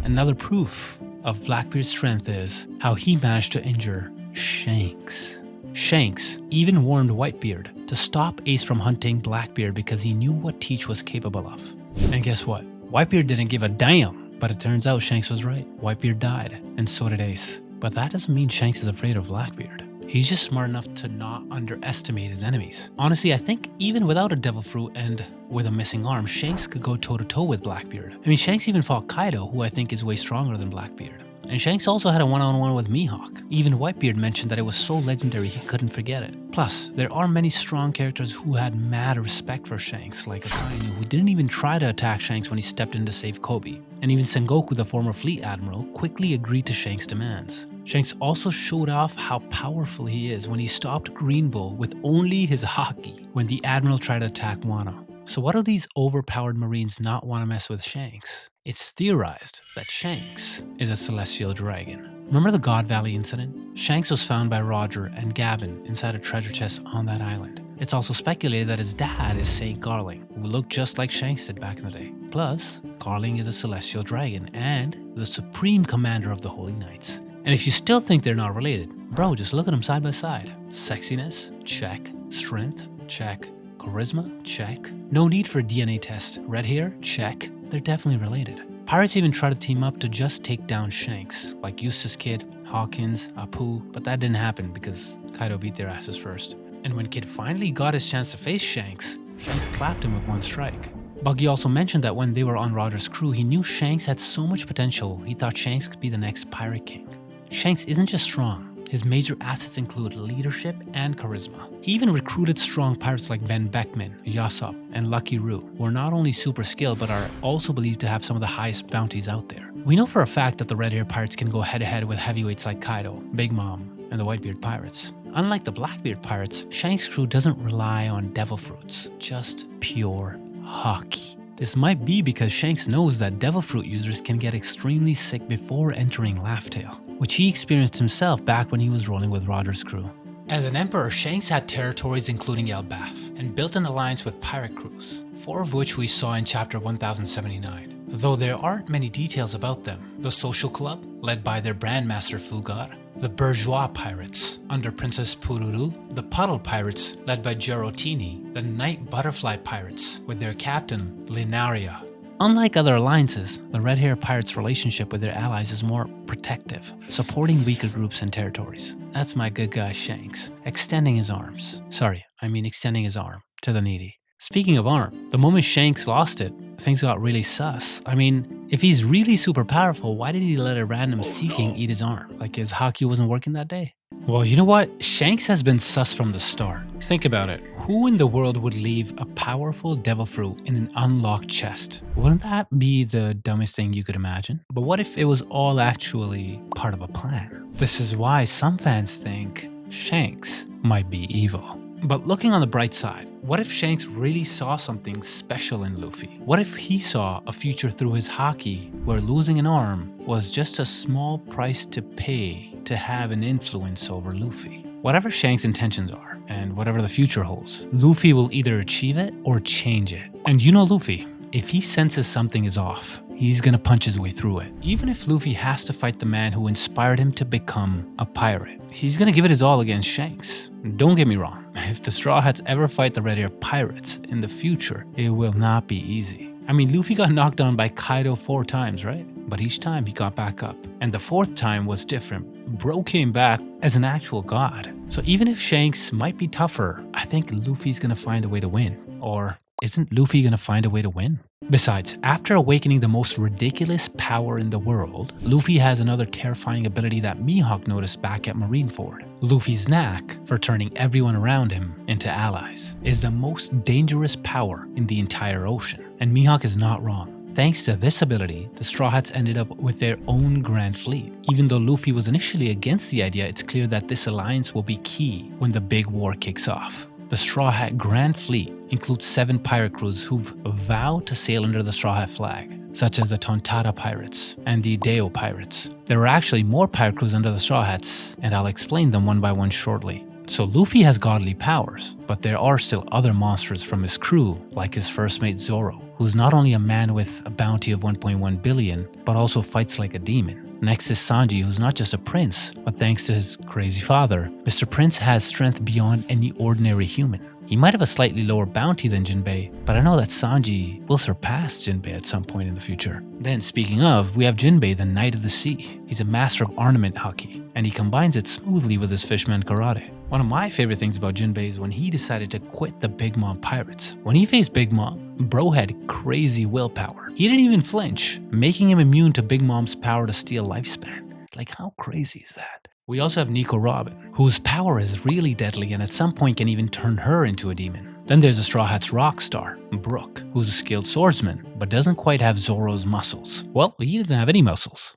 A: Another proof of Blackbeard's strength is how he managed to injure Shanks. Shanks even warned Whitebeard to stop Ace from hunting Blackbeard because he knew what Teach was capable of. And guess what? Whitebeard didn't give a damn, but it turns out Shanks was right. Whitebeard died, and so did Ace. But that doesn't mean Shanks is afraid of Blackbeard. He's just smart enough to not underestimate his enemies. Honestly, I think even without a devil fruit and with a missing arm, Shanks could go toe-to-toe with Blackbeard. I mean, Shanks even fought Kaido, who I think is way stronger than Blackbeard. And Shanks also had a one-on-one with Mihawk. Even Whitebeard mentioned that it was so legendary he couldn't forget it. Plus, there are many strong characters who had mad respect for Shanks, like Akainu, who didn't even try to attack Shanks when he stepped in to save Kobe. And even Sengoku, the former fleet admiral, quickly agreed to Shanks' demands. Shanks also showed off how powerful he is when he stopped Green Bull with only his haki when the admiral tried to attack Wano. So why do these overpowered marines not want to mess with Shanks? It's theorized that Shanks is a celestial dragon. Remember the God Valley incident? Shanks was found by Roger and Gavin inside a treasure chest on that island. It's also speculated that his dad is Saint Garling, who looked just like Shanks did back in the day. Plus, Garling is a celestial dragon and the supreme commander of the Holy Knights. And if you still think they're not related, bro, just look at them side by side. Sexiness? Check. Strength? Check. Charisma? Check. No need for a DNA test. Red hair? Check. They're definitely related. Pirates even try to team up to just take down Shanks, like Eustace Kid, Hawkins, Apu, but that didn't happen because Kaido beat their asses first. And when Kid finally got his chance to face Shanks, Shanks clapped him with one strike. Buggy also mentioned that when they were on Roger's crew, he knew Shanks had so much potential, he thought Shanks could be the next pirate king. Shanks isn't just strong. His major assets include leadership and charisma. He even recruited strong pirates like Ben Beckman, Yasop, and Lucky Roo, who are not only super skilled but are also believed to have some of the highest bounties out there. We know for a fact that the Red Hair Pirates can go head-to-head with heavyweights like Kaido, Big Mom, and the Whitebeard Pirates. Unlike the Blackbeard Pirates, Shanks' crew doesn't rely on devil fruits, just pure haki. This might be because Shanks knows that devil fruit users can get extremely sick before entering Laugh Tale, which he experienced himself back when he was rolling with Roger's crew. As an emperor, Shanks had territories including Elbaf, and built an alliance with pirate crews, 4 of which we saw in chapter 1079. Though there aren't many details about them. The Social Club, led by their brandmaster Fugar, the Bourgeois Pirates, under Princess Pururu, the Puddle Pirates, led by Gerotini, the Night Butterfly Pirates, with their captain, Linaria. Unlike other alliances, the Red Hair Pirates' relationship with their allies is more protective, supporting weaker groups and territories. That's my good guy Shanks, extending his arm to the needy. Speaking of arm, the moment Shanks lost it, things got really sus. I mean, if he's really super powerful, why did he let a random Sea King eat his arm? Like his haki wasn't working that day? Well, you know what? Shanks has been sus from the start. Think about it. Who in the world would leave a powerful devil fruit in an unlocked chest? Wouldn't that be the dumbest thing you could imagine? But what if it was all actually part of a plan? This is why some fans think Shanks might be evil. But looking on the bright side, what if Shanks really saw something special in Luffy? What if he saw a future through his haki where losing an arm was just a small price to pay to have an influence over Luffy? Whatever Shanks' intentions are, and whatever the future holds, Luffy will either achieve it or change it. And you know Luffy, if he senses something is off, he's gonna punch his way through it. Even if Luffy has to fight the man who inspired him to become a pirate, he's gonna give it his all against Shanks. Don't get me wrong, if the Straw Hats ever fight the Red Hair Pirates in the future, it will not be easy. I mean, Luffy got knocked down by Kaido 4 times, right? But each time he got back up. And the 4th time was different. Bro came back as an actual god. So even if Shanks might be tougher, I think Luffy's gonna find a way to win. Or isn't Luffy gonna find a way to win? Besides, after awakening the most ridiculous power in the world, Luffy has another terrifying ability that Mihawk noticed back at Marineford. Luffy's knack for turning everyone around him into allies is the most dangerous power in the entire ocean. And Mihawk is not wrong. Thanks to this ability, the Straw Hats ended up with their own Grand Fleet. Even though Luffy was initially against the idea, it's clear that this alliance will be key when the big war kicks off. The Straw Hat Grand Fleet includes 7 pirate crews who've vowed to sail under the Straw Hat flag, such as the Tontada Pirates and the Deo Pirates. There are actually more pirate crews under the Straw Hats, and I'll explain them one by one shortly. So Luffy has godly powers, but there are still other monsters from his crew, like his first mate Zoro, who's not only a man with a bounty of 1.1 billion, but also fights like a demon. Next is Sanji, who's not just a prince, but thanks to his crazy father, Mr. Prince has strength beyond any ordinary human. He might have a slightly lower bounty than Jinbei, but I know that Sanji will surpass Jinbei at some point in the future. Then speaking of, we have Jinbei, the Knight of the Sea. He's a master of ornament haki, and he combines it smoothly with his fishman karate. One of my favorite things about Jinbei is when he decided to quit the Big Mom Pirates. When he faced Big Mom, bro had crazy willpower. He didn't even flinch, making him immune to Big Mom's power to steal lifespan. Like, how crazy is that? We also have Nico Robin, whose power is really deadly and at some point can even turn her into a demon. Then there's the Straw Hats rock star, Brook, who's a skilled swordsman, but doesn't quite have Zoro's muscles. Well, he doesn't have any muscles.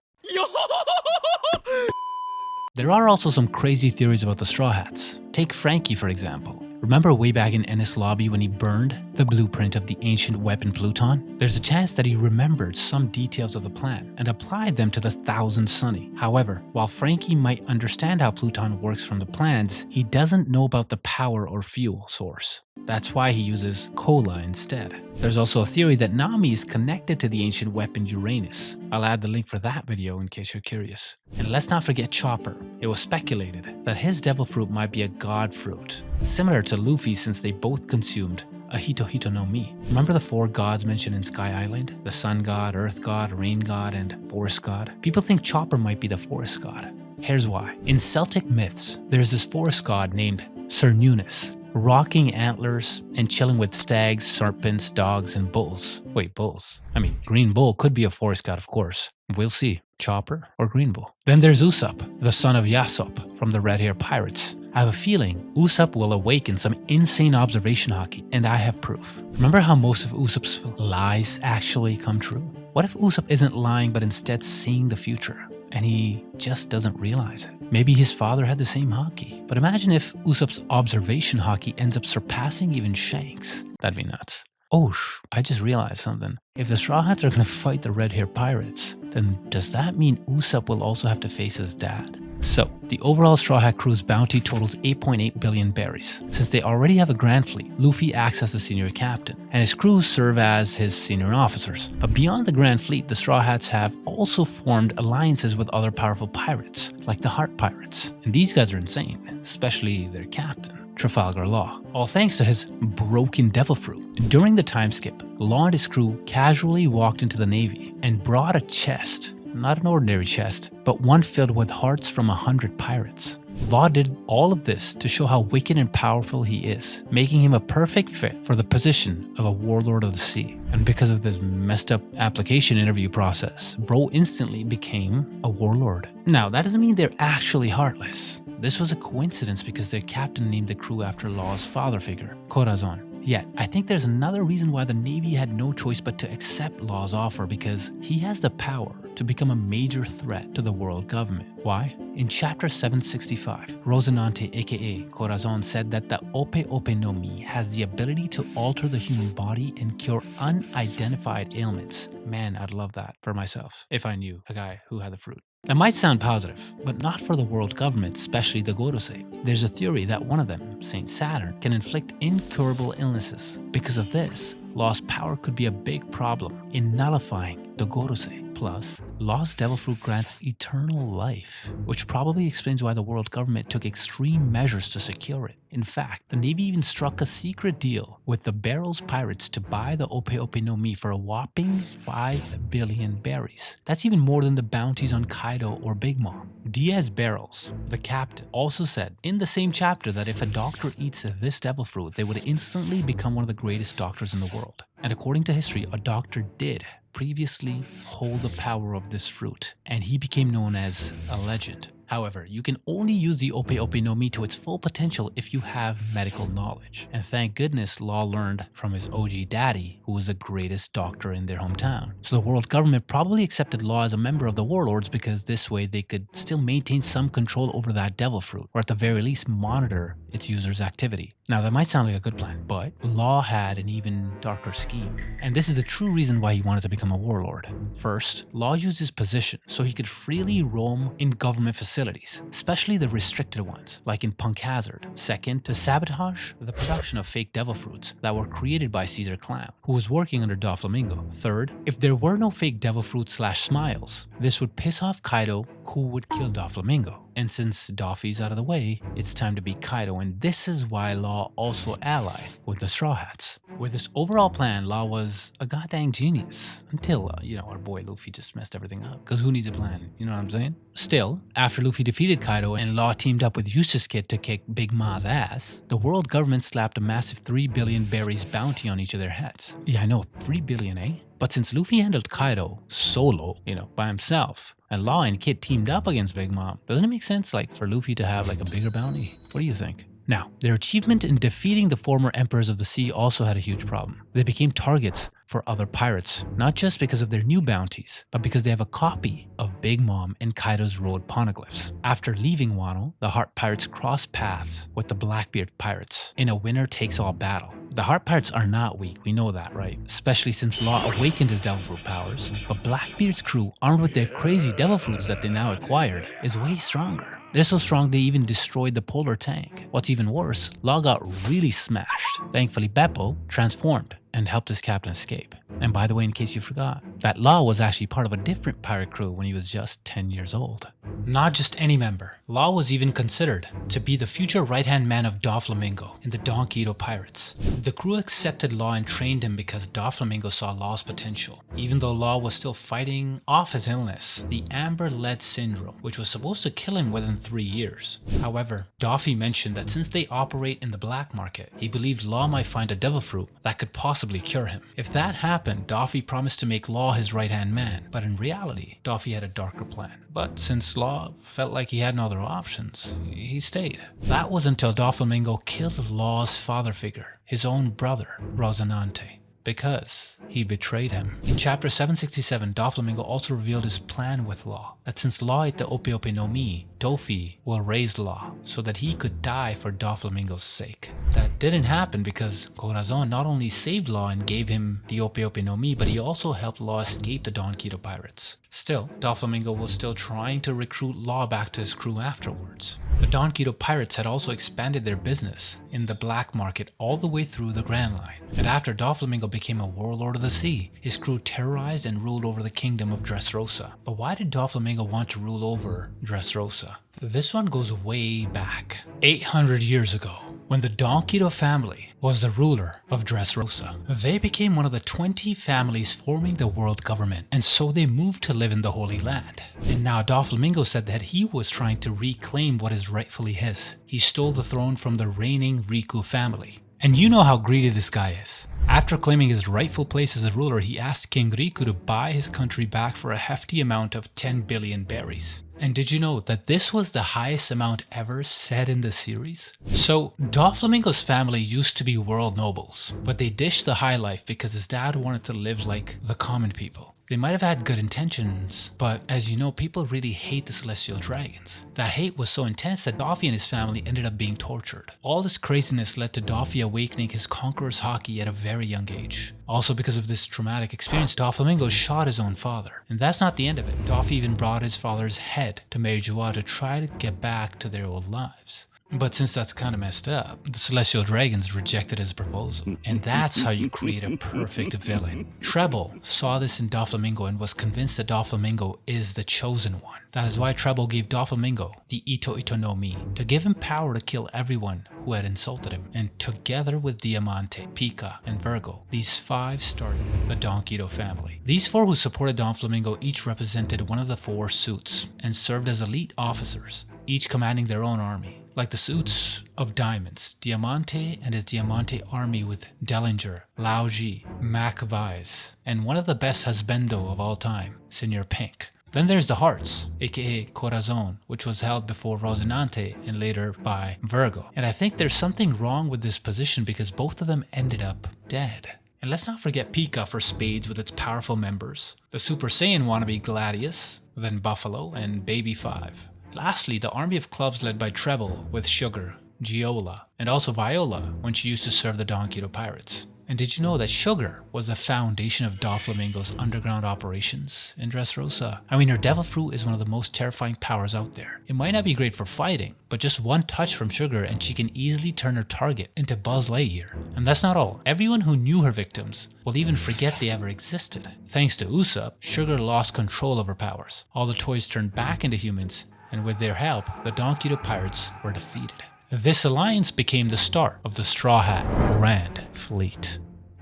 A: There are also some crazy theories about the Straw Hats. Take Frankie for example. Remember way back in Ennis Lobby when he burned the blueprint of the ancient weapon Pluton? There's a chance that he remembered some details of the plan and applied them to the Thousand Sunny. However, while Frankie might understand how Pluton works from the plans, he doesn't know about the power or fuel source. That's why he uses cola instead. There's also a theory that Nami is connected to the ancient weapon Uranus. I'll add the link for that video in case you're curious. And let's not forget Chopper. It was speculated that his devil fruit might be a god fruit, similar to Luffy since they both consumed a Hito Hito no Mi. Remember the 4 gods mentioned in Sky Island? The sun god, earth god, rain god, and forest god? People think Chopper might be the forest god. Here's why. In Celtic myths, there's this forest god named Cernunnos, rocking antlers and chilling with stags, serpents, dogs, and bulls. Wait, bulls? I mean, Green Bull could be a forest god, of course. We'll see. Chopper or Green Bull. Then there's Usopp, the son of Yasop from the Red Hair Pirates. I have a feeling Usopp will awaken some insane observation haki, and I have proof. Remember how most of Usopp's lies actually come true? What if Usopp isn't lying but instead seeing the future, and he just doesn't realize it? Maybe his father had the same haki. But imagine if Usopp's observation haki ends up surpassing even Shanks. That'd be nuts. Oh, I just realized something. If the Straw Hats are gonna fight the Red Hair Pirates, then does that mean Usopp will also have to face his dad? So, the overall Straw Hat crew's bounty totals 8.8 billion berries. Since they already have a grand fleet, Luffy acts as the senior captain, and his crews serve as his senior officers. But beyond the grand fleet, the Straw Hats have also formed alliances with other powerful pirates, like the Heart Pirates. And these guys are insane, especially their captain, Trafalgar Law, all thanks to his broken devil fruit. During the time skip, Law and his crew casually walked into the Navy and brought a chest, not an ordinary chest, but one filled with hearts from 100 pirates. Law did all of this to show how wicked and powerful he is, making him a perfect fit for the position of a warlord of the sea. And because of this messed up application interview process, Bro instantly became a warlord. Now, that doesn't mean they're actually heartless. This was a coincidence because their captain named the crew after Law's father figure, Corazon. Yet, I think there's another reason why the Navy had no choice but to accept Law's offer, because he has the power to become a major threat to the world government. Why? In chapter 765, Rosinante aka Corazon said that the Ope Ope no Mi has the ability to alter the human body and cure unidentified ailments. Man, I'd love that for myself if I knew a guy who had the fruit. That might sound positive, but not for the world government, especially the Gorosei. There's a theory that one of them, Saint Saturn, can inflict incurable illnesses. Because of this, Law's power could be a big problem in nullifying the Gorosei. Plus, Law's devil fruit grants eternal life, which probably explains why the world government took extreme measures to secure it. In fact, the Navy even struck a secret deal with the Barrels pirates to buy the Ope Ope no Mi for a whopping 5 billion berries. That's even more than the bounties on Kaido or Big Mom. Diaz Barrels, the captain, also said in the same chapter that if a doctor eats this devil fruit, they would instantly become one of the greatest doctors in the world. And according to history, a doctor did previously hold the power of this fruit, and he became known as a legend. However, you can only use the Ope Ope no Mi to its full potential if you have medical knowledge. And thank goodness Law learned from his OG daddy, who was the greatest doctor in their hometown. So the world government probably accepted Law as a member of the warlords because this way they could still maintain some control over that devil fruit, or at the very least monitor its users' activity. Now that might sound like a good plan, but Law had an even darker scheme. And this is the true reason why he wanted to become a warlord. First, Law used his position so he could freely roam in government facilities, especially the restricted ones, like in Punk Hazard. Second, to sabotage the production of fake devil fruits that were created by Caesar Clown, who was working under Doflamingo. Third, if there were no fake devil fruits / smiles, this would piss off Kaido, who would kill Doflamingo. And since Doffy's out of the way, it's time to beat Kaido, and this is why Law also allied with the Straw Hats. With this overall plan, Law was a goddamn genius. Until, our boy Luffy just messed everything up. Because who needs a plan? You know what I'm saying? Still, after Luffy defeated Kaido and Law teamed up with Eustace Kid to kick Big Ma's ass, the world government slapped a massive 3 billion berries bounty on each of their heads. Yeah, I know, 3 billion, eh? But since Luffy handled Kaido solo, by himself, and Law and Kid teamed up against Big Mom, doesn't it make sense, for Luffy to have, a bigger bounty? What do you think? Now, their achievement in defeating the former emperors of the sea also had a huge problem. They became targets for other pirates, not just because of their new bounties, but because they have a copy of Big Mom and Kaido's road poneglyphs. After leaving Wano, the Heart Pirates crossed paths with the Blackbeard pirates in a winner-takes-all battle. The Heart Pirates are not weak, we know that, right? Especially since Law awakened his devil fruit powers. But Blackbeard's crew, armed with their crazy devil fruits that they now acquired, is way stronger. They're so strong they even destroyed the polar tank. What's even worse, Law got really smashed. Thankfully, Beppo transformed and helped his captain escape. And by the way, in case you forgot, that Law was actually part of a different pirate crew when he was just 10 years old. Not just any member, Law was even considered to be the future right-hand man of Doflamingo in the Don Quixote Pirates. The crew accepted Law and trained him because Doflamingo saw Law's potential. Even though Law was still fighting off his illness, the Amber-Lead Syndrome, which was supposed to kill him within 3 years. However, Doffy mentioned that since they operate in the black market, he believed Law might find a devil fruit that could possibly cure him. If that happened, Doffy promised to make Law his right-hand man, but in reality, Doffy had a darker plan. But since Law felt like he had no other options, he stayed. That was until Doflamingo killed Law's father figure, his own brother, Rosinante. because he betrayed him. In chapter 767, Doflamingo also revealed his plan with Law, that since Law ate the Ope Ope no Mi, Dofi will raise Law so that he could die for Doflamingo's sake. That didn't happen because Corazon not only saved Law and gave him the Ope Ope no Mi, but he also helped Law escape the Don Quito pirates. Still, Doflamingo was still trying to recruit Law back to his crew afterwards. The Don Quito pirates had also expanded their business in the black market all the way through the Grand Line. And after Doflamingo became a warlord of the sea, his crew terrorized and ruled over the kingdom of Dressrosa. But why did Doflamingo want to rule over Dressrosa? This one goes way back, 800 years ago, when the Don Quito family was the ruler of Dressrosa. They became one of the 20 families forming the world government, and so they moved to live in the Holy Land. And now Doflamingo said that he was trying to reclaim what is rightfully his. He stole the throne from the reigning Riku family. And you know how greedy this guy is. After claiming his rightful place as a ruler, he asked King Riku to buy his country back for a hefty amount of 10 billion berries. And did you know that this was the highest amount ever said in the series? So, Doflamingo's family used to be world nobles, but they dished the high life because his dad wanted to live like the common people. They might have had good intentions, but as you know, people really hate the celestial dragons. That hate was so intense that Doffy and his family ended up being tortured. All this craziness led to Doffy awakening his conqueror's haki at a very young age. Also because of this traumatic experience, Doflamingo shot his own father. And that's not the end of it. Doffy even brought his father's head to Meijua to try to get back to their old lives. But since that's kind of messed up, the Celestial Dragons rejected his proposal. And that's how you create a perfect villain. Treble saw this in Doflamingo and was convinced that Doflamingo is the chosen one. That is why Treble gave Doflamingo the Ito Ito no Mi, to give him power to kill everyone who had insulted him. And together with Diamante, Pika, and Virgo, these 5 started the Don Quito family. These 4 who supported Doflamingo each represented one of the 4 suits and served as elite officers, each commanding their own army. Like the suits of Diamonds, Diamante and his Diamante army with Dellinger, Laoji, Mac Vise, and one of the best husbando of all time, Senor Pink. Then there's the Hearts, aka Corazon, which was held before Rosinante and later by Virgo. And I think there's something wrong with this position because both of them ended up dead. And let's not forget Pika for Spades with its powerful members, the Super Saiyan wannabe Gladius, then Buffalo, and Baby 5. Lastly, the army of clubs led by Treble with Sugar, Giola, and also Viola when she used to serve the Don Quito pirates. And did you know that Sugar was the foundation of Doflamingo's underground operations in Dressrosa? I mean, her devil fruit is one of the most terrifying powers out there. It might not be great for fighting, but just one touch from Sugar and she can easily turn her target into Buzz Lightyear. And that's not all. Everyone who knew her victims will even forget they ever existed. Thanks to Usopp, Sugar lost control of her powers. All the toys turned back into humans, and with their help, the Don Quito pirates were defeated. This alliance became the start of the Straw Hat Grand Fleet.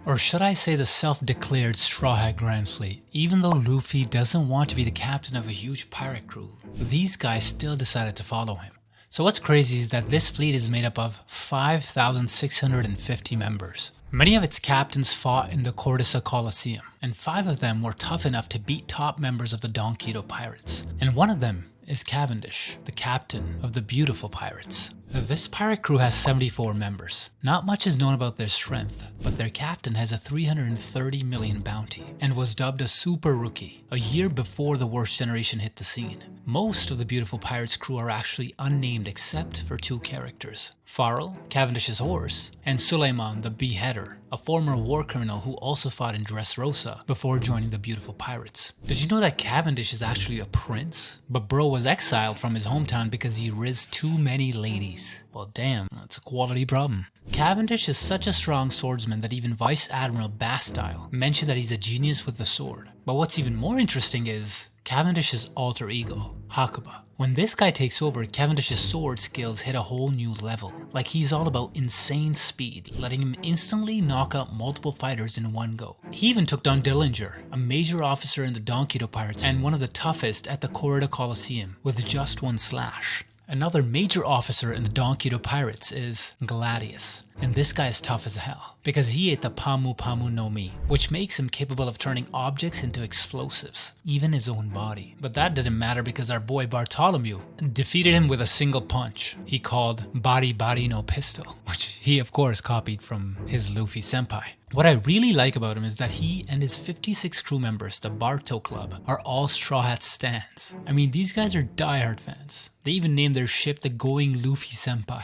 A: Or should I say the self-declared Straw Hat Grand Fleet. Even though Luffy doesn't want to be the captain of a huge pirate crew, these guys still decided to follow him. So what's crazy is that this fleet is made up of 5,650 members. Many of its captains fought in the Cordisa Coliseum, and 5 of them were tough enough to beat top members of the Don Quito pirates. And one of them is Cavendish, the captain of the Beautiful Pirates. This pirate crew has 74 members. Not much is known about their strength, but their captain has a 330 million bounty and was dubbed a super rookie a year before the worst generation hit the scene. Most of the Beautiful Pirates crew are actually unnamed except for 2 characters. Farrell, Cavendish's horse, and Suleiman the Beheader, a former war criminal who also fought in Dressrosa before joining the Beautiful Pirates. Did you know that Cavendish is actually a prince? But bro was exiled from his hometown because he rizzed too many ladies. Well damn, that's a quality problem. Cavendish is such a strong swordsman that even Vice Admiral Bastille mentioned that he's a genius with the sword. But what's even more interesting is Cavendish's alter ego, Hakuba. When this guy takes over, Cavendish's sword skills hit a whole new level. Like he's all about insane speed, letting him instantly knock out multiple fighters in one go. He even took down Dillinger, a major officer in the Don Quito Pirates and one of the toughest at the Corrida Coliseum, with just one slash. Another major officer in the Don Quito Pirates is Gladius, and this guy is tough as hell, because he ate the Pamu Pamu no Mi, which makes him capable of turning objects into explosives, even his own body. But that didn't matter because our boy Bartholomew defeated him with a single punch he called Bari Bari no Pistol, which he of course copied from his Luffy senpai. What I really like about him is that he and his 56 crew members, the Barto Club, are all Straw Hat stans. I mean, these guys are diehard fans. They even named their ship the Going Luffy Senpai.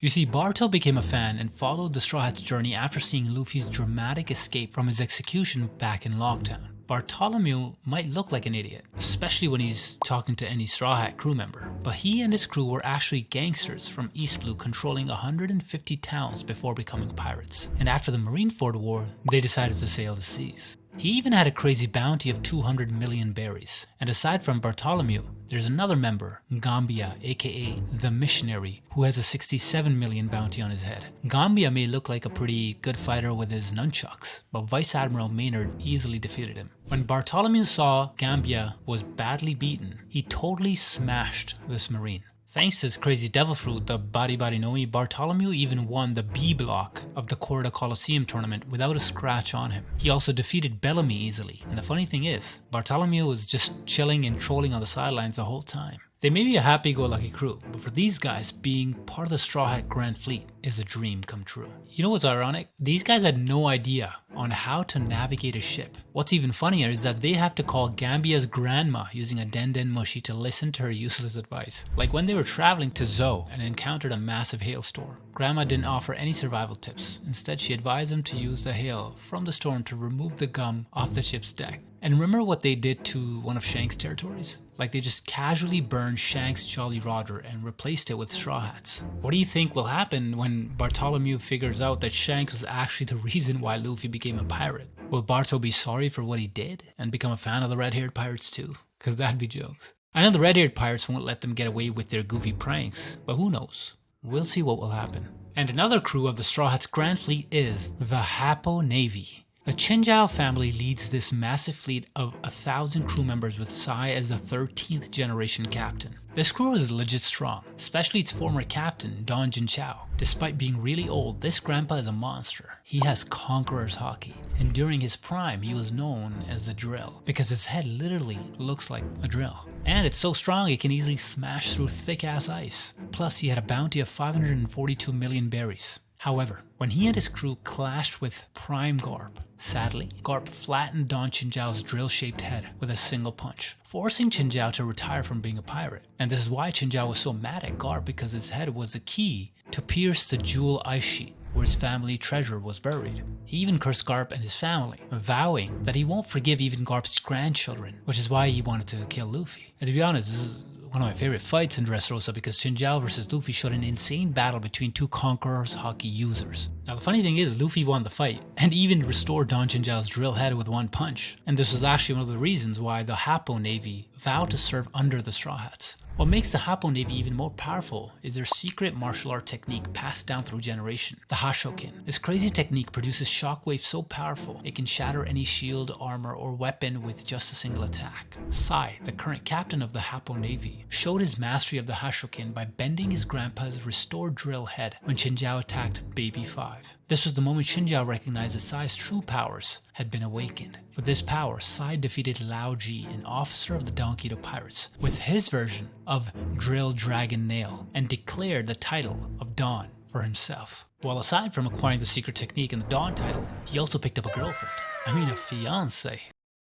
A: You see, Barto became a fan and followed the Straw Hat's journey after seeing Luffy's dramatic escape from his execution back in Lockdown. Bartholomew might look like an idiot, especially when he's talking to any Straw Hat crew member, but he and his crew were actually gangsters from East Blue controlling 150 towns before becoming pirates, and after the Marineford War, they decided to sail the seas. He even had a crazy bounty of 200 million berries, and aside from Bartholomew, there's another member, Gambia, aka the Missionary, who has a 67 million bounty on his head. Gambia may look like a pretty good fighter with his nunchucks, but Vice Admiral Maynard easily defeated him. When Bartholomew saw Gambia was badly beaten, he totally smashed this marine. Thanks to his crazy devil fruit, the Bari Bari Noi, Bartholomew even won the B block of the Corda Coliseum tournament without a scratch on him. He also defeated Bellamy easily, and the funny thing is, Bartholomew was just chilling and trolling on the sidelines the whole time. They may be a happy-go-lucky crew, but for these guys, being part of the Straw Hat Grand Fleet is a dream come true. You know what's ironic? These guys had no idea on how to navigate a ship. What's even funnier is that they have to call Gambia's grandma using a Den Den Mushi to listen to her useless advice. Like when they were traveling to Zou and encountered a massive hailstorm. Grandma didn't offer any survival tips. Instead, she advised them to use the hail from the storm to remove the gum off the ship's deck. And remember what they did to one of Shanks' territories? Like they just casually burned Shanks' Jolly Roger and replaced it with Straw Hats. What do you think will happen when Bartholomew figures out that Shanks was actually the reason why Luffy became a pirate? Will Barto be sorry for what he did and become a fan of the red-haired pirates too? Cause that'd be jokes. I know the red-haired pirates won't let them get away with their goofy pranks, but who knows? We'll see what will happen. And another crew of the Straw Hats Grand Fleet is the Happo Navy. The Chinjao family leads this massive fleet of 1,000 crew members with Sai as the 13th generation captain. This crew is legit strong, especially its former captain, Don Jinchao. Despite being really old, this grandpa is a monster. He has conqueror's hockey, and during his prime he was known as the drill, because his head literally looks like a drill. And it's so strong it can easily smash through thick ass ice. Plus he had a bounty of 542 million berries. However, when he and his crew clashed with Prime Garp, sadly, Garp flattened Don Chinjao's drill-shaped head with a single punch, forcing Chinjao to retire from being a pirate. And this is why Chinjao was so mad at Garp, because his head was the key to pierce the jewel ice sheet where his family treasure was buried. He even cursed Garp and his family, vowing that he won't forgive even Garp's grandchildren, which is why he wanted to kill Luffy. And to be honest, this is one of my favorite fights in Dressrosa because Chinjao versus Luffy showed an insane battle between two conquerors hockey users. Now the funny thing is, Luffy won the fight and even restored Don Chinjao's drill head with one punch. And this was actually one of the reasons why the Happo Navy vowed to serve under the Straw Hats. What makes the Happo Navy even more powerful is their secret martial art technique passed down through generation, the Hashokin. This crazy technique produces shockwaves so powerful it can shatter any shield, armor, or weapon with just a single attack. Sai, the current captain of the Happo Navy, showed his mastery of the Hashokin by bending his grandpa's restored drill head when Chinjao attacked Baby 5. This was the moment Chinjao recognized that Sai's true powers had been awakened. With this power, Sai defeated Lao Ji, an officer of the Donkido Pirates, with his version of Drill Dragon Nail, and declared the title of Dawn for himself. Well, aside from acquiring the secret technique and the Dawn title, he also picked up a girlfriend. I mean a fiance.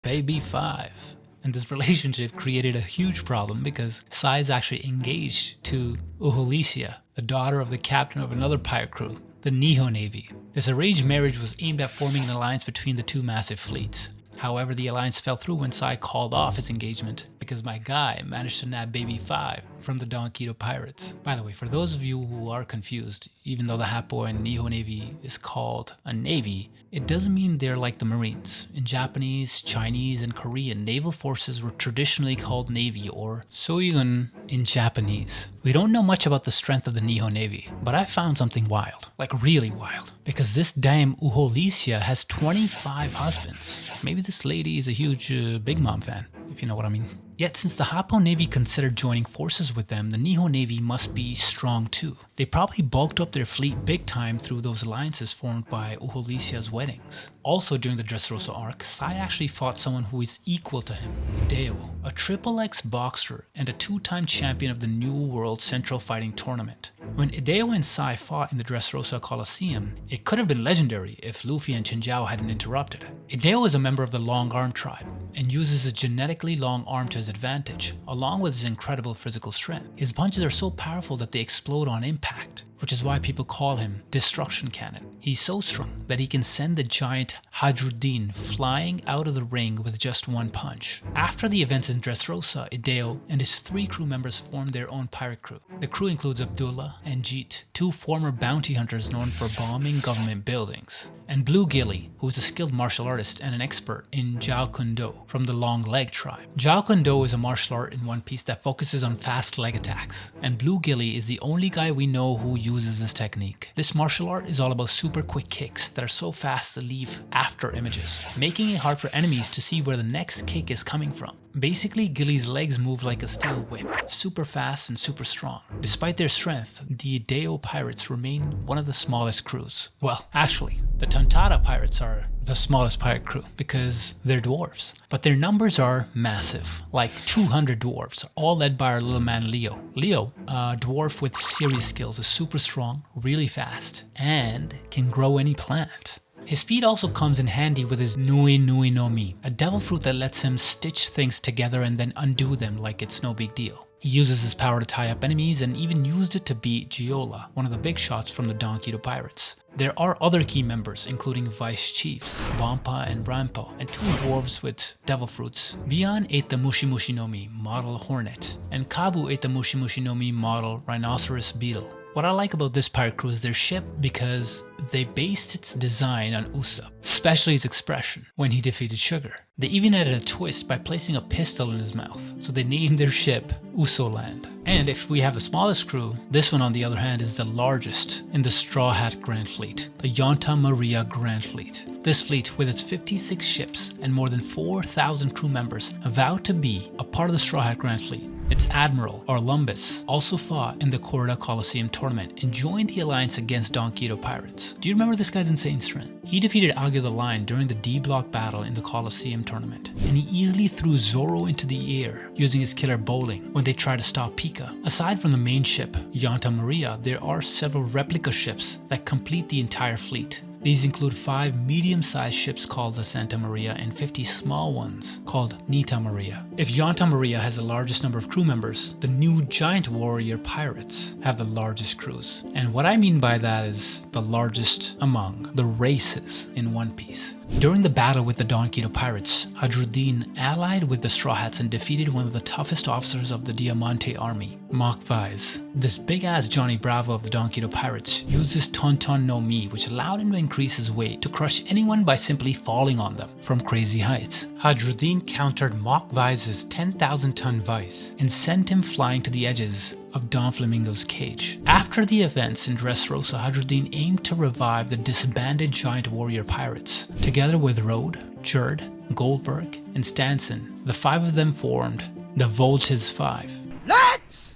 A: Baby 5. And this relationship created a huge problem because Sai is actually engaged to Uholicia, the daughter of the captain of another pirate crew, the Nihon Navy. This arranged marriage was aimed at forming an alliance between the two massive fleets. However, the alliance fell through when Sai called off his engagement because my guy managed to nab Baby 5 from the Donkido Pirates. By the way, for those of you who are confused, even though the Happo and Nihon Navy is called a navy, it doesn't mean they're like the Marines. In Japanese, Chinese, and Korean, naval forces were traditionally called navy or soyun in Japanese. We don't know much about the strength of the Nihon Navy, but I found something wild, like really wild, because this damn Uholicia has 25 husbands. Maybe this lady is a huge Big Mom fan, if you know what I mean. Yet since the Happo Navy considered joining forces with them, the Nihon Navy must be strong too. They probably bulked up their fleet big time through those alliances formed by Uholicia's weddings. Also during the Dressrosa arc, Sai actually fought someone who is equal to him, Deo, a XXX boxer and a 2-time champion of the New World Central Fighting Tournament. When Hideo and Sai fought in the Dressrosa Coliseum, it could have been legendary if Luffy and Chinjao hadn't interrupted. Hideo is a member of the Long Arm tribe and uses his genetically long arm to his advantage, along with his incredible physical strength. His punches are so powerful that they explode on impact, which is why people call him Destruction Cannon. He's so strong that he can send the giant Hadruddin flying out of the ring with just one punch. After the events in Dressrosa, Hideo and his 3 crew members formed their own pirate crew. The crew includes Abdullah and Jeet, 2 former bounty hunters known for bombing government buildings, and Blue Gilly, who is a skilled martial artist and an expert in Jiao Kundo from the Long Leg tribe. Jiao Kundo is a martial art in One Piece that focuses on fast leg attacks, and Blue Gilly is the only guy we know who uses this technique. This martial art is all about super quick kicks that are so fast to leave after images, making it hard for enemies to see where the next kick is coming from. Basically, Gilly's legs move like a steel whip, super fast and super strong. Despite their strength, the Hideo pirates remain one of the smallest crews. Well, actually, the Tontada pirates are the smallest pirate crew because they're dwarves. But their numbers are massive, like 200 dwarves, all led by our little man Leo. Leo, a dwarf with serious skills, is super strong, really fast, and can grow any plant. His speed also comes in handy with his Nui Nui no Mi, a devil fruit that lets him stitch things together and then undo them like it's no big deal. He uses his power to tie up enemies and even used it to beat Giola, one of the big shots from the Don Quixote pirates. There are other key members, including vice chiefs, Wampa and Rampo, and 2 dwarves with devil fruits. Bian ate the Mushi Mushi no Mi, model hornet, and Kabu ate the Mushi Mushi no Mi, model rhinoceros beetle. What I like about this pirate crew is their ship because they based its design on Usopp, especially his expression when he defeated Sugar. They even added a twist by placing a pistol in his mouth, so they named their ship Usoland. And if we have the smallest crew, this one on the other hand is the largest in the Straw Hat Grand Fleet, the Yonta Maria Grand Fleet. This fleet, with its 56 ships and more than 4,000 crew members, vowed to be a part of the Straw Hat Grand Fleet. Its admiral, Orlumbus, also fought in the Corda Coliseum tournament and joined the alliance against Don Quixote pirates. Do you remember this guy's insane strength? He defeated Aguila the Lion during the D-Block battle in the Coliseum tournament, and he easily threw Zoro into the air using his killer bowling when they tried to stop Pika. Aside from the main ship, Yonta Maria, there are several replica ships that complete the entire fleet. These include 5 medium-sized ships called the Santa Maria and 50 small ones called Nita Maria. If Yonta Maria has the largest number of crew members, the new giant warrior pirates have the largest crews. And what I mean by that is the largest among the races in One Piece. During the battle with the Don Quixote pirates, Hadruddin allied with the Straw Hats and defeated one of the toughest officers of the Diamante army, Mach Vise. This big-ass Johnny Bravo of the Don Quixote pirates used his Tonton no Mi, which allowed him to increase his weight to crush anyone by simply falling on them from crazy heights. Hadruddin countered Mach Vise's 10,000-ton vice and sent him flying to the edges of Doflamingo's cage. After the events in Dressrosa, Hadruddin aimed to revive the disbanded giant warrior pirates. Together with Rode, Jerd, Goldberg, and Stanson, the 5 of them formed the Voltes 5. Let's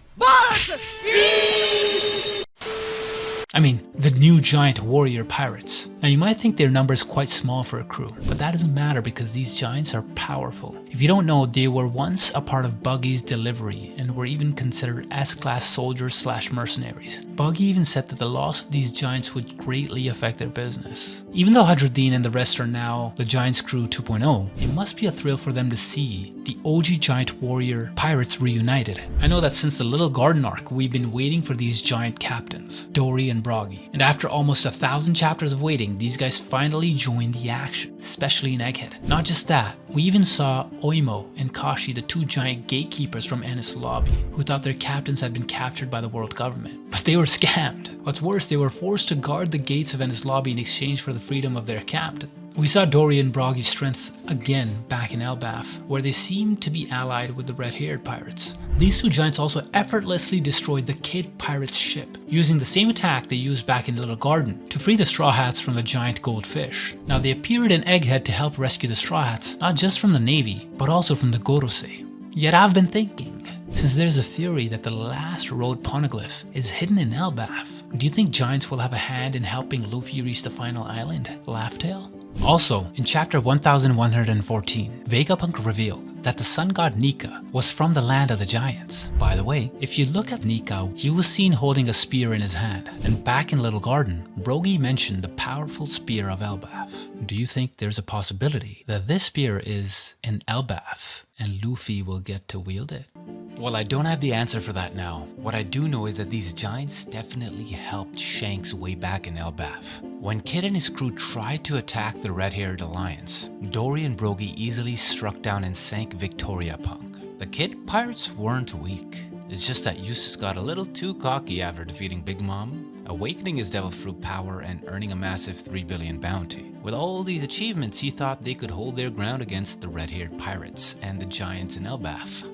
A: I mean, the new giant warrior pirates. Now you might think their number is quite small for a crew, but that doesn't matter because these giants are powerful. If you don't know, they were once a part of Buggy's delivery and were even considered S-class soldiers / mercenaries. Buggy even said that the loss of these giants would greatly affect their business. Even though Hadruddin and the rest are now the Giants Crew 2.0, it must be a thrill for them to see the OG giant warrior pirates reunited. I know that since the Little Garden arc, we've been waiting for these giant captains, Dory and Broggy. And after almost 1,000 chapters of waiting, these guys finally joined the action, especially in Egghead. Not just that, we even saw Oimo and Kashi, the 2 giant gatekeepers from Enies Lobby, who thought their captains had been captured by the world government. But they were scammed. What's worse, they were forced to guard the gates of Enies Lobby in exchange for the freedom of their captain. We saw Dory and Broggy's strengths again back in Elbaf, where they seemed to be allied with the red-haired pirates. These 2 giants also effortlessly destroyed the Kid Pirate's ship, using the same attack they used back in Little Garden to free the Straw Hats from the giant goldfish. Now they appeared in Egghead to help rescue the Straw Hats, not just from the Navy, but also from the Gorosei. Yet I've been thinking, since there's a theory that the last road poneglyph is hidden in Elbaf, do you think giants will have a hand in helping Luffy reach the final island, Laugh Tale? Also, in chapter 1114, Vegapunk revealed that the sun god Nika was from the land of the giants. By the way, if you look at Nika, he was seen holding a spear in his hand, and back in Little Garden, Buggy mentioned the powerful spear of Elbaf. Do you think there's a possibility that this spear is an Elbaf and Luffy will get to wield it? Well, I don't have the answer for that now. What I do know is that these giants definitely helped Shanks way back in Elbaf. When Kid and his crew tried to attack the Red-Haired Alliance, Dory and Buggy easily struck down and sank Victoriapunk. The Kid pirates weren't weak. It's just that Eustace got a little too cocky after defeating Big Mom, awakening his devil fruit power, and earning a massive 3 billion bounty. With all these achievements, he thought they could hold their ground against the Red-Haired Pirates and the giants in Elbaf.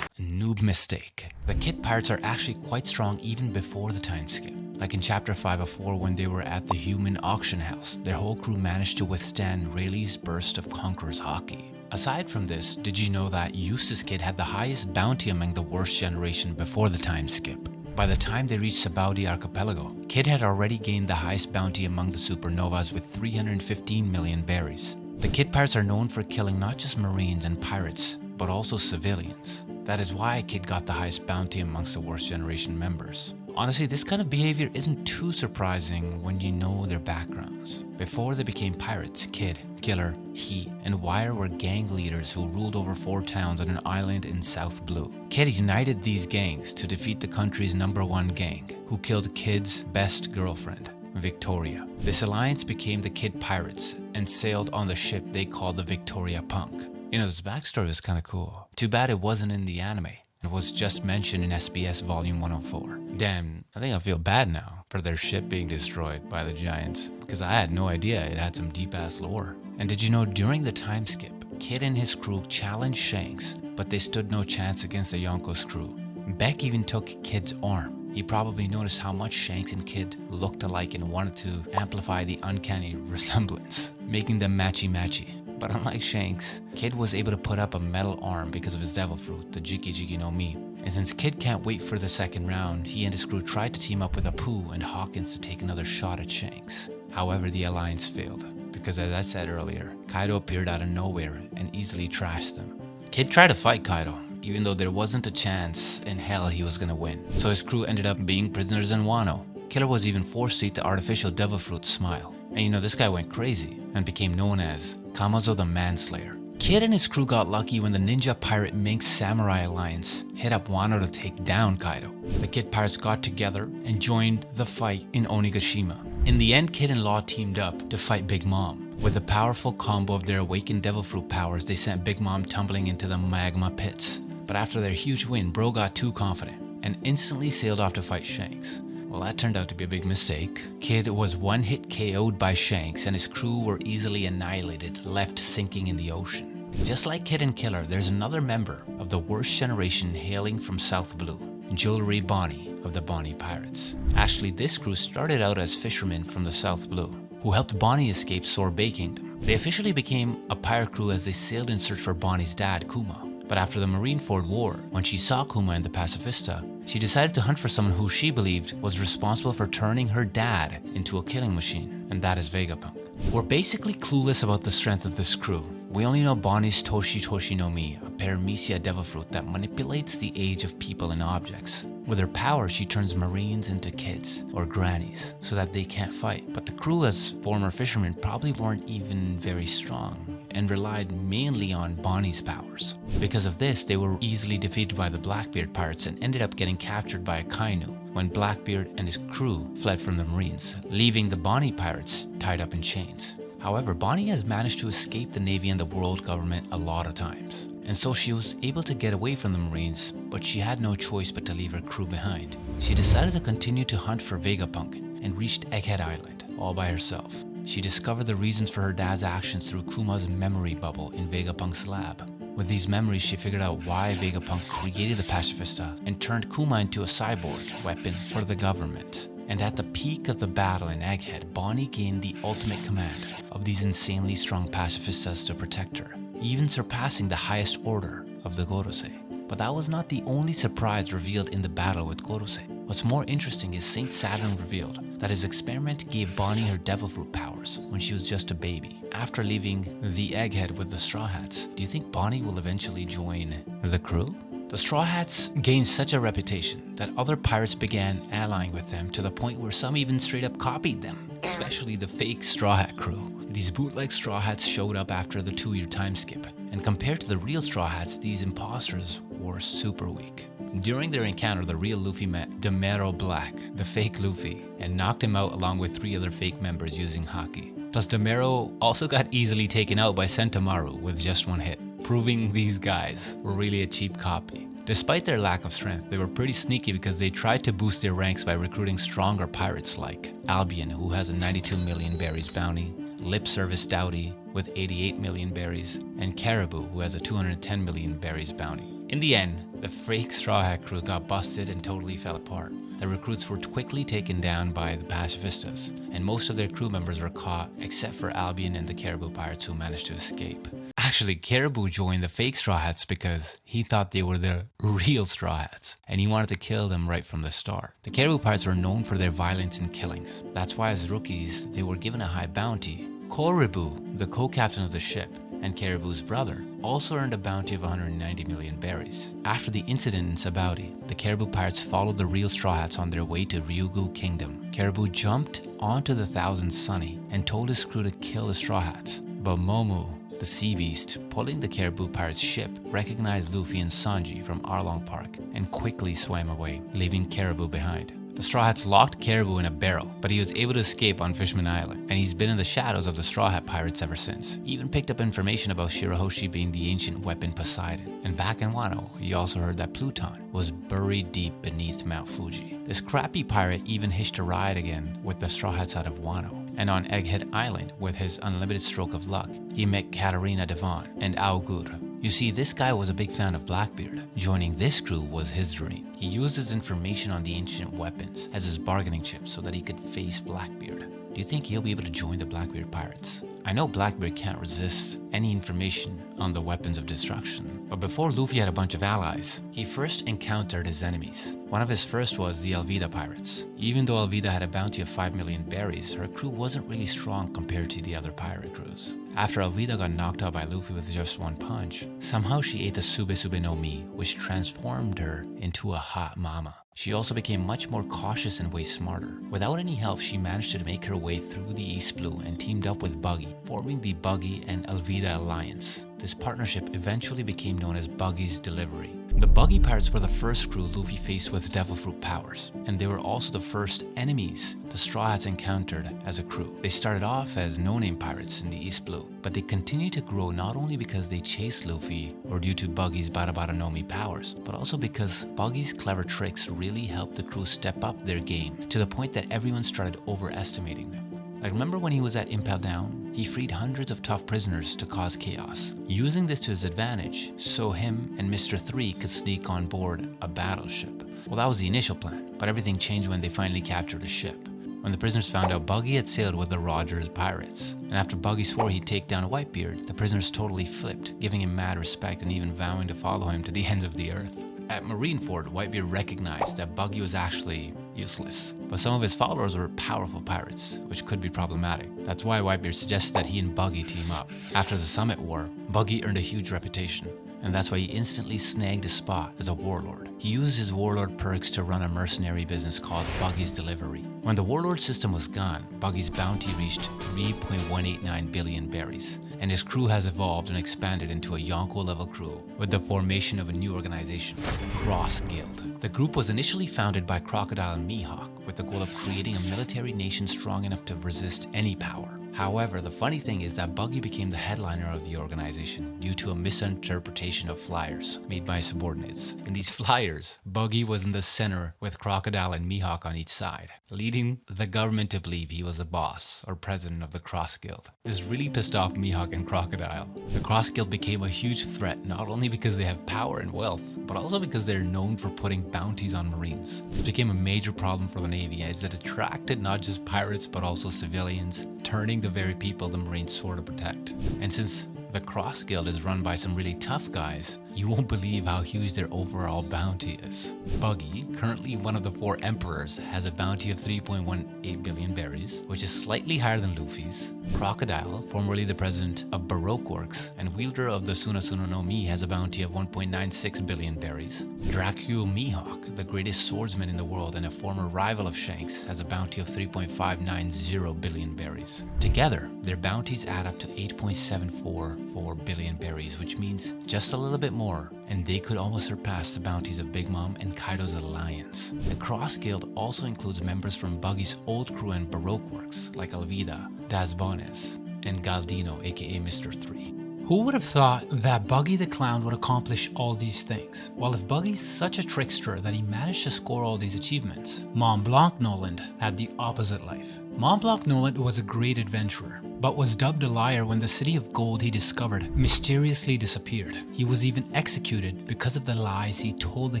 A: Noob mistake. The Kid Pirates are actually quite strong even before the time skip. Like in chapter 504 when they were at the human auction house, their whole crew managed to withstand Rayleigh's burst of Conqueror's Haki. Aside from this, did you know that Eustace Kid had the highest bounty among the worst generation before the time skip? By the time they reached Sabaudi Archipelago, Kid had already gained the highest bounty among the Supernovas with 315 million berries. The Kid Pirates are known for killing not just Marines and pirates, but also civilians. That is why Kid got the highest bounty amongst the worst generation members. Honestly, this kind of behavior isn't too surprising when you know their backgrounds. Before they became pirates, Kid, Killer, he, and Wire were gang leaders who ruled over 4 towns on an island in South Blue. Kid united these gangs to defeat the country's #1 gang, who killed Kid's best girlfriend, Victoria. This alliance became the Kid Pirates and sailed on the ship they called the Victoriapunk. You know, this backstory was kind of cool. Too bad it wasn't in the anime. It was just mentioned in SBS Volume 104. Damn, I think I feel bad now for their ship being destroyed by the giants, because I had no idea it had some deep-ass lore. And did you know during the time skip, Kid and his crew challenged Shanks, but they stood no chance against the Yonko's crew. Beck even took Kid's arm. He probably noticed how much Shanks and Kid looked alike and wanted to amplify the uncanny resemblance, making them matchy-matchy. But unlike Shanks, Kid was able to put up a metal arm because of his devil fruit, the Jiki no Mi. And since Kid can't wait for the second round, he and his crew tried to team up with Apu and Hawkins to take another shot at Shanks. However, the alliance failed, because as I said earlier, Kaido appeared out of nowhere and easily trashed them. Kid tried to fight Kaido, even though there wasn't a chance in hell he was gonna win. So his crew ended up being prisoners in Wano. Killer was even forced to eat the artificial devil fruit Smile. And you know, this guy went crazy and became known as Kamazo the Manslayer. Kid and his crew got lucky when the ninja pirate Mink's Samurai Alliance hit up Wano to take down Kaido. The Kid Pirates got together and joined the fight in Onigashima. In the end, Kid and Law teamed up to fight Big Mom. With a powerful combo of their awakened devil fruit powers, they sent Big Mom tumbling into the magma pits. But after their huge win, Bro got too confident and instantly sailed off to fight Shanks. Well, that turned out to be a big mistake. Kid was one-hit KO'd by Shanks and his crew were easily annihilated, left sinking in the ocean. Just like Kid and Killer, there's another member of the worst generation hailing from South Blue, Jewelry Bonnie of the Bonnie Pirates. Actually, this crew started out as fishermen from the South Blue, who helped Bonnie escape Sorbet Kingdom. They officially became a pirate crew as they sailed in search for Bonnie's dad, Kuma. But after the Marineford War, when she saw Kuma and the Pacifista, she decided to hunt for someone who she believed was responsible for turning her dad into a killing machine, and that is Vegapunk. We're basically clueless about the strength of this crew. We only know Bonnie's Toshi no Mi, a paramecia devil fruit that manipulates the age of people and objects. With her power, she turns Marines into kids, or grannies, so that they can't fight. But the crew as former fishermen probably weren't even very strong, and relied mainly on Bonnie's powers. Because of this, they were easily defeated by the Blackbeard pirates and ended up getting captured by a Kainu when Blackbeard and his crew fled from the Marines, leaving the Bonnie pirates tied up in chains. However, Bonnie has managed to escape the Navy and the world government a lot of times, and so she was able to get away from the Marines, but she had no choice but to leave her crew behind. She decided to continue to hunt for Vegapunk and reached Egghead Island all by herself. She discovered the reasons for her dad's actions through Kuma's memory bubble in Vegapunk's lab. With these memories, she figured out why Vegapunk created the Pacifista and turned Kuma into a cyborg weapon for the government. And at the peak of the battle in Egghead, Bonnie gained the ultimate command of these insanely strong Pacifistas to protect her, even surpassing the highest order of the Gorosei. But that was not the only surprise revealed in the battle with Gorosei. What's more interesting is Saint Saturn revealed that his experiment gave Bonnie her devil fruit powers when she was just a baby. After leaving the Egghead with the Straw Hats, do you think Bonnie will eventually join the crew? The Straw Hats gained such a reputation that other pirates began allying with them to the point where some even straight up copied them, especially the fake Straw Hat crew. These bootleg Straw Hats showed up after the 2-year time skip, and compared to the real Straw Hats, these imposters were super weak. During their encounter, the real Luffy met Demero Black, the fake Luffy, and knocked him out along with 3 other fake members using Haki. Plus, Demero also got easily taken out by Sentomaru with just 1 hit, proving these guys were really a cheap copy. Despite their lack of strength, they were pretty sneaky because they tried to boost their ranks by recruiting stronger pirates like Albion, who has a 92 million berries bounty, Lip Service Doughty with 88 million berries, and Caribou, who has a 210 million berries bounty. In the end, the fake Straw Hat crew got busted and totally fell apart. The recruits were quickly taken down by the pacifistas, and most of their crew members were caught except for Albion and the Caribou pirates who managed to escape. Actually, Caribou joined the fake Straw Hats because he thought they were the real Straw Hats, and he wanted to kill them right from the start. The Caribou pirates were known for their violence and killings. That's why as rookies, they were given a high bounty. Korribu, the co-captain of the ship, and Caribou's brother, also earned a bounty of 190 million berries. After the incident in Sabaudi, the Caribou pirates followed the real Straw Hats on their way to Ryugu Kingdom. Caribou jumped onto the Thousand Sunny and told his crew to kill the Straw Hats, but Momu, the sea beast, pulling the Caribou pirates' ship, recognized Luffy and Sanji from Arlong Park and quickly swam away, leaving Caribou behind. The Straw Hats locked Caribou in a barrel, but he was able to escape on Fishman Island, and he's been in the shadows of the Straw Hat pirates ever since. He even picked up information about Shirahoshi being the ancient weapon Poseidon. And back in Wano, he also heard that Pluton was buried deep beneath Mount Fuji. This crappy pirate even hitched a ride again with the Straw Hats out of Wano. And on Egghead Island, with his unlimited stroke of luck, he met Katarina Devon and Augur. You see, this guy was a big fan of Blackbeard. Joining this crew was his dream. He used his information on the ancient weapons as his bargaining chip so that he could face Blackbeard. Do you think he'll be able to join the Blackbeard pirates? I know Blackbeard can't resist any information on the weapons of destruction, but before Luffy had a bunch of allies, he first encountered his enemies. One of his first was the Alvida pirates. Even though Alvida had a bounty of 5 million berries, her crew wasn't really strong compared to the other pirate crews. After Alvida got knocked out by Luffy with just 1 punch, somehow she ate the Sube Sube no Mi, which transformed her into a hot mama. She also became much more cautious and way smarter. Without any help, she managed to make her way through the East Blue and teamed up with Buggy, forming the Buggy and Alvida Alliance. This partnership eventually became known as Buggy's Delivery. The Buggy pirates were the first crew Luffy faced with devil fruit powers, and they were also the first enemies the Straw Hats encountered as a crew. They started off as no-name pirates in the East Blue, but they continued to grow not only because they chased Luffy or due to Buggy's Bara Bara no Mi powers, but also because Buggy's clever tricks really helped the crew step up their game to the point that everyone started overestimating them. Like, remember when he was at Impel Down? He freed hundreds of tough prisoners to cause chaos, using this to his advantage so him and Mr. 3 could sneak on board a battleship. Well, that was the initial plan, but everything changed when they finally captured a ship. When the prisoners found out Buggy had sailed with the Rogers pirates, and after Buggy swore he'd take down Whitebeard, the prisoners totally flipped, giving him mad respect and even vowing to follow him to the ends of the earth. At Marineford, Whitebeard recognized that Buggy was actually useless, but some of his followers were powerful pirates, which could be problematic. That's why Whitebeard suggested that he and Buggy team up. After the Summit War, Buggy earned a huge reputation, and that's why he instantly snagged a spot as a warlord. He used his warlord perks to run a mercenary business called Buggy's Delivery. When the warlord system was gone, Buggy's bounty reached 3.189 billion berries, and his crew has evolved and expanded into a Yonko-level crew with the formation of a new organization, the Cross Guild. The group was initially founded by Crocodile and Mihawk with the goal of creating a military nation strong enough to resist any power. However, the funny thing is that Buggy became the headliner of the organization due to a misinterpretation of flyers made by subordinates. In these flyers, Buggy was in the center with Crocodile and Mihawk on each side, leading the government to believe he was the boss or president of the Cross Guild. This really pissed off Mihawk and Crocodile. The Cross Guild became a huge threat not only because they have power and wealth, but also because they're known for putting bounties on Marines. This became a major problem for the Navy as it attracted not just pirates but also civilians, turning the very people the Marines swore to protect. And since the Cross Guild is run by some really tough guys, you won't believe how huge their overall bounty is. Buggy, currently one of the 4 emperors, has a bounty of 3.18 billion berries, which is slightly higher than Luffy's. Crocodile, formerly the president of Baroque Works and wielder of the Sunasuno no Mi, has a bounty of 1.96 billion berries. Dracule Mihawk, the greatest swordsman in the world and a former rival of Shanks, has a bounty of 3.590 billion berries. Together, their bounties add up to 8.744 billion berries, which means just a little bit more, and they could almost surpass the bounties of Big Mom and Kaido's alliance. The Cross Guild also includes members from Buggy's old crew and Baroque Works, like Alvida, Das Bones, and Galdino, aka Mr. 3. Who would have thought that Buggy the Clown would accomplish all these things? Well, if Buggy's such a trickster that he managed to score all these achievements, Mont Blanc Noland had the opposite life. Mont Blanc Noland was a great adventurer, but was dubbed a liar when the city of gold he discovered mysteriously disappeared. He was even executed because of the lies he told the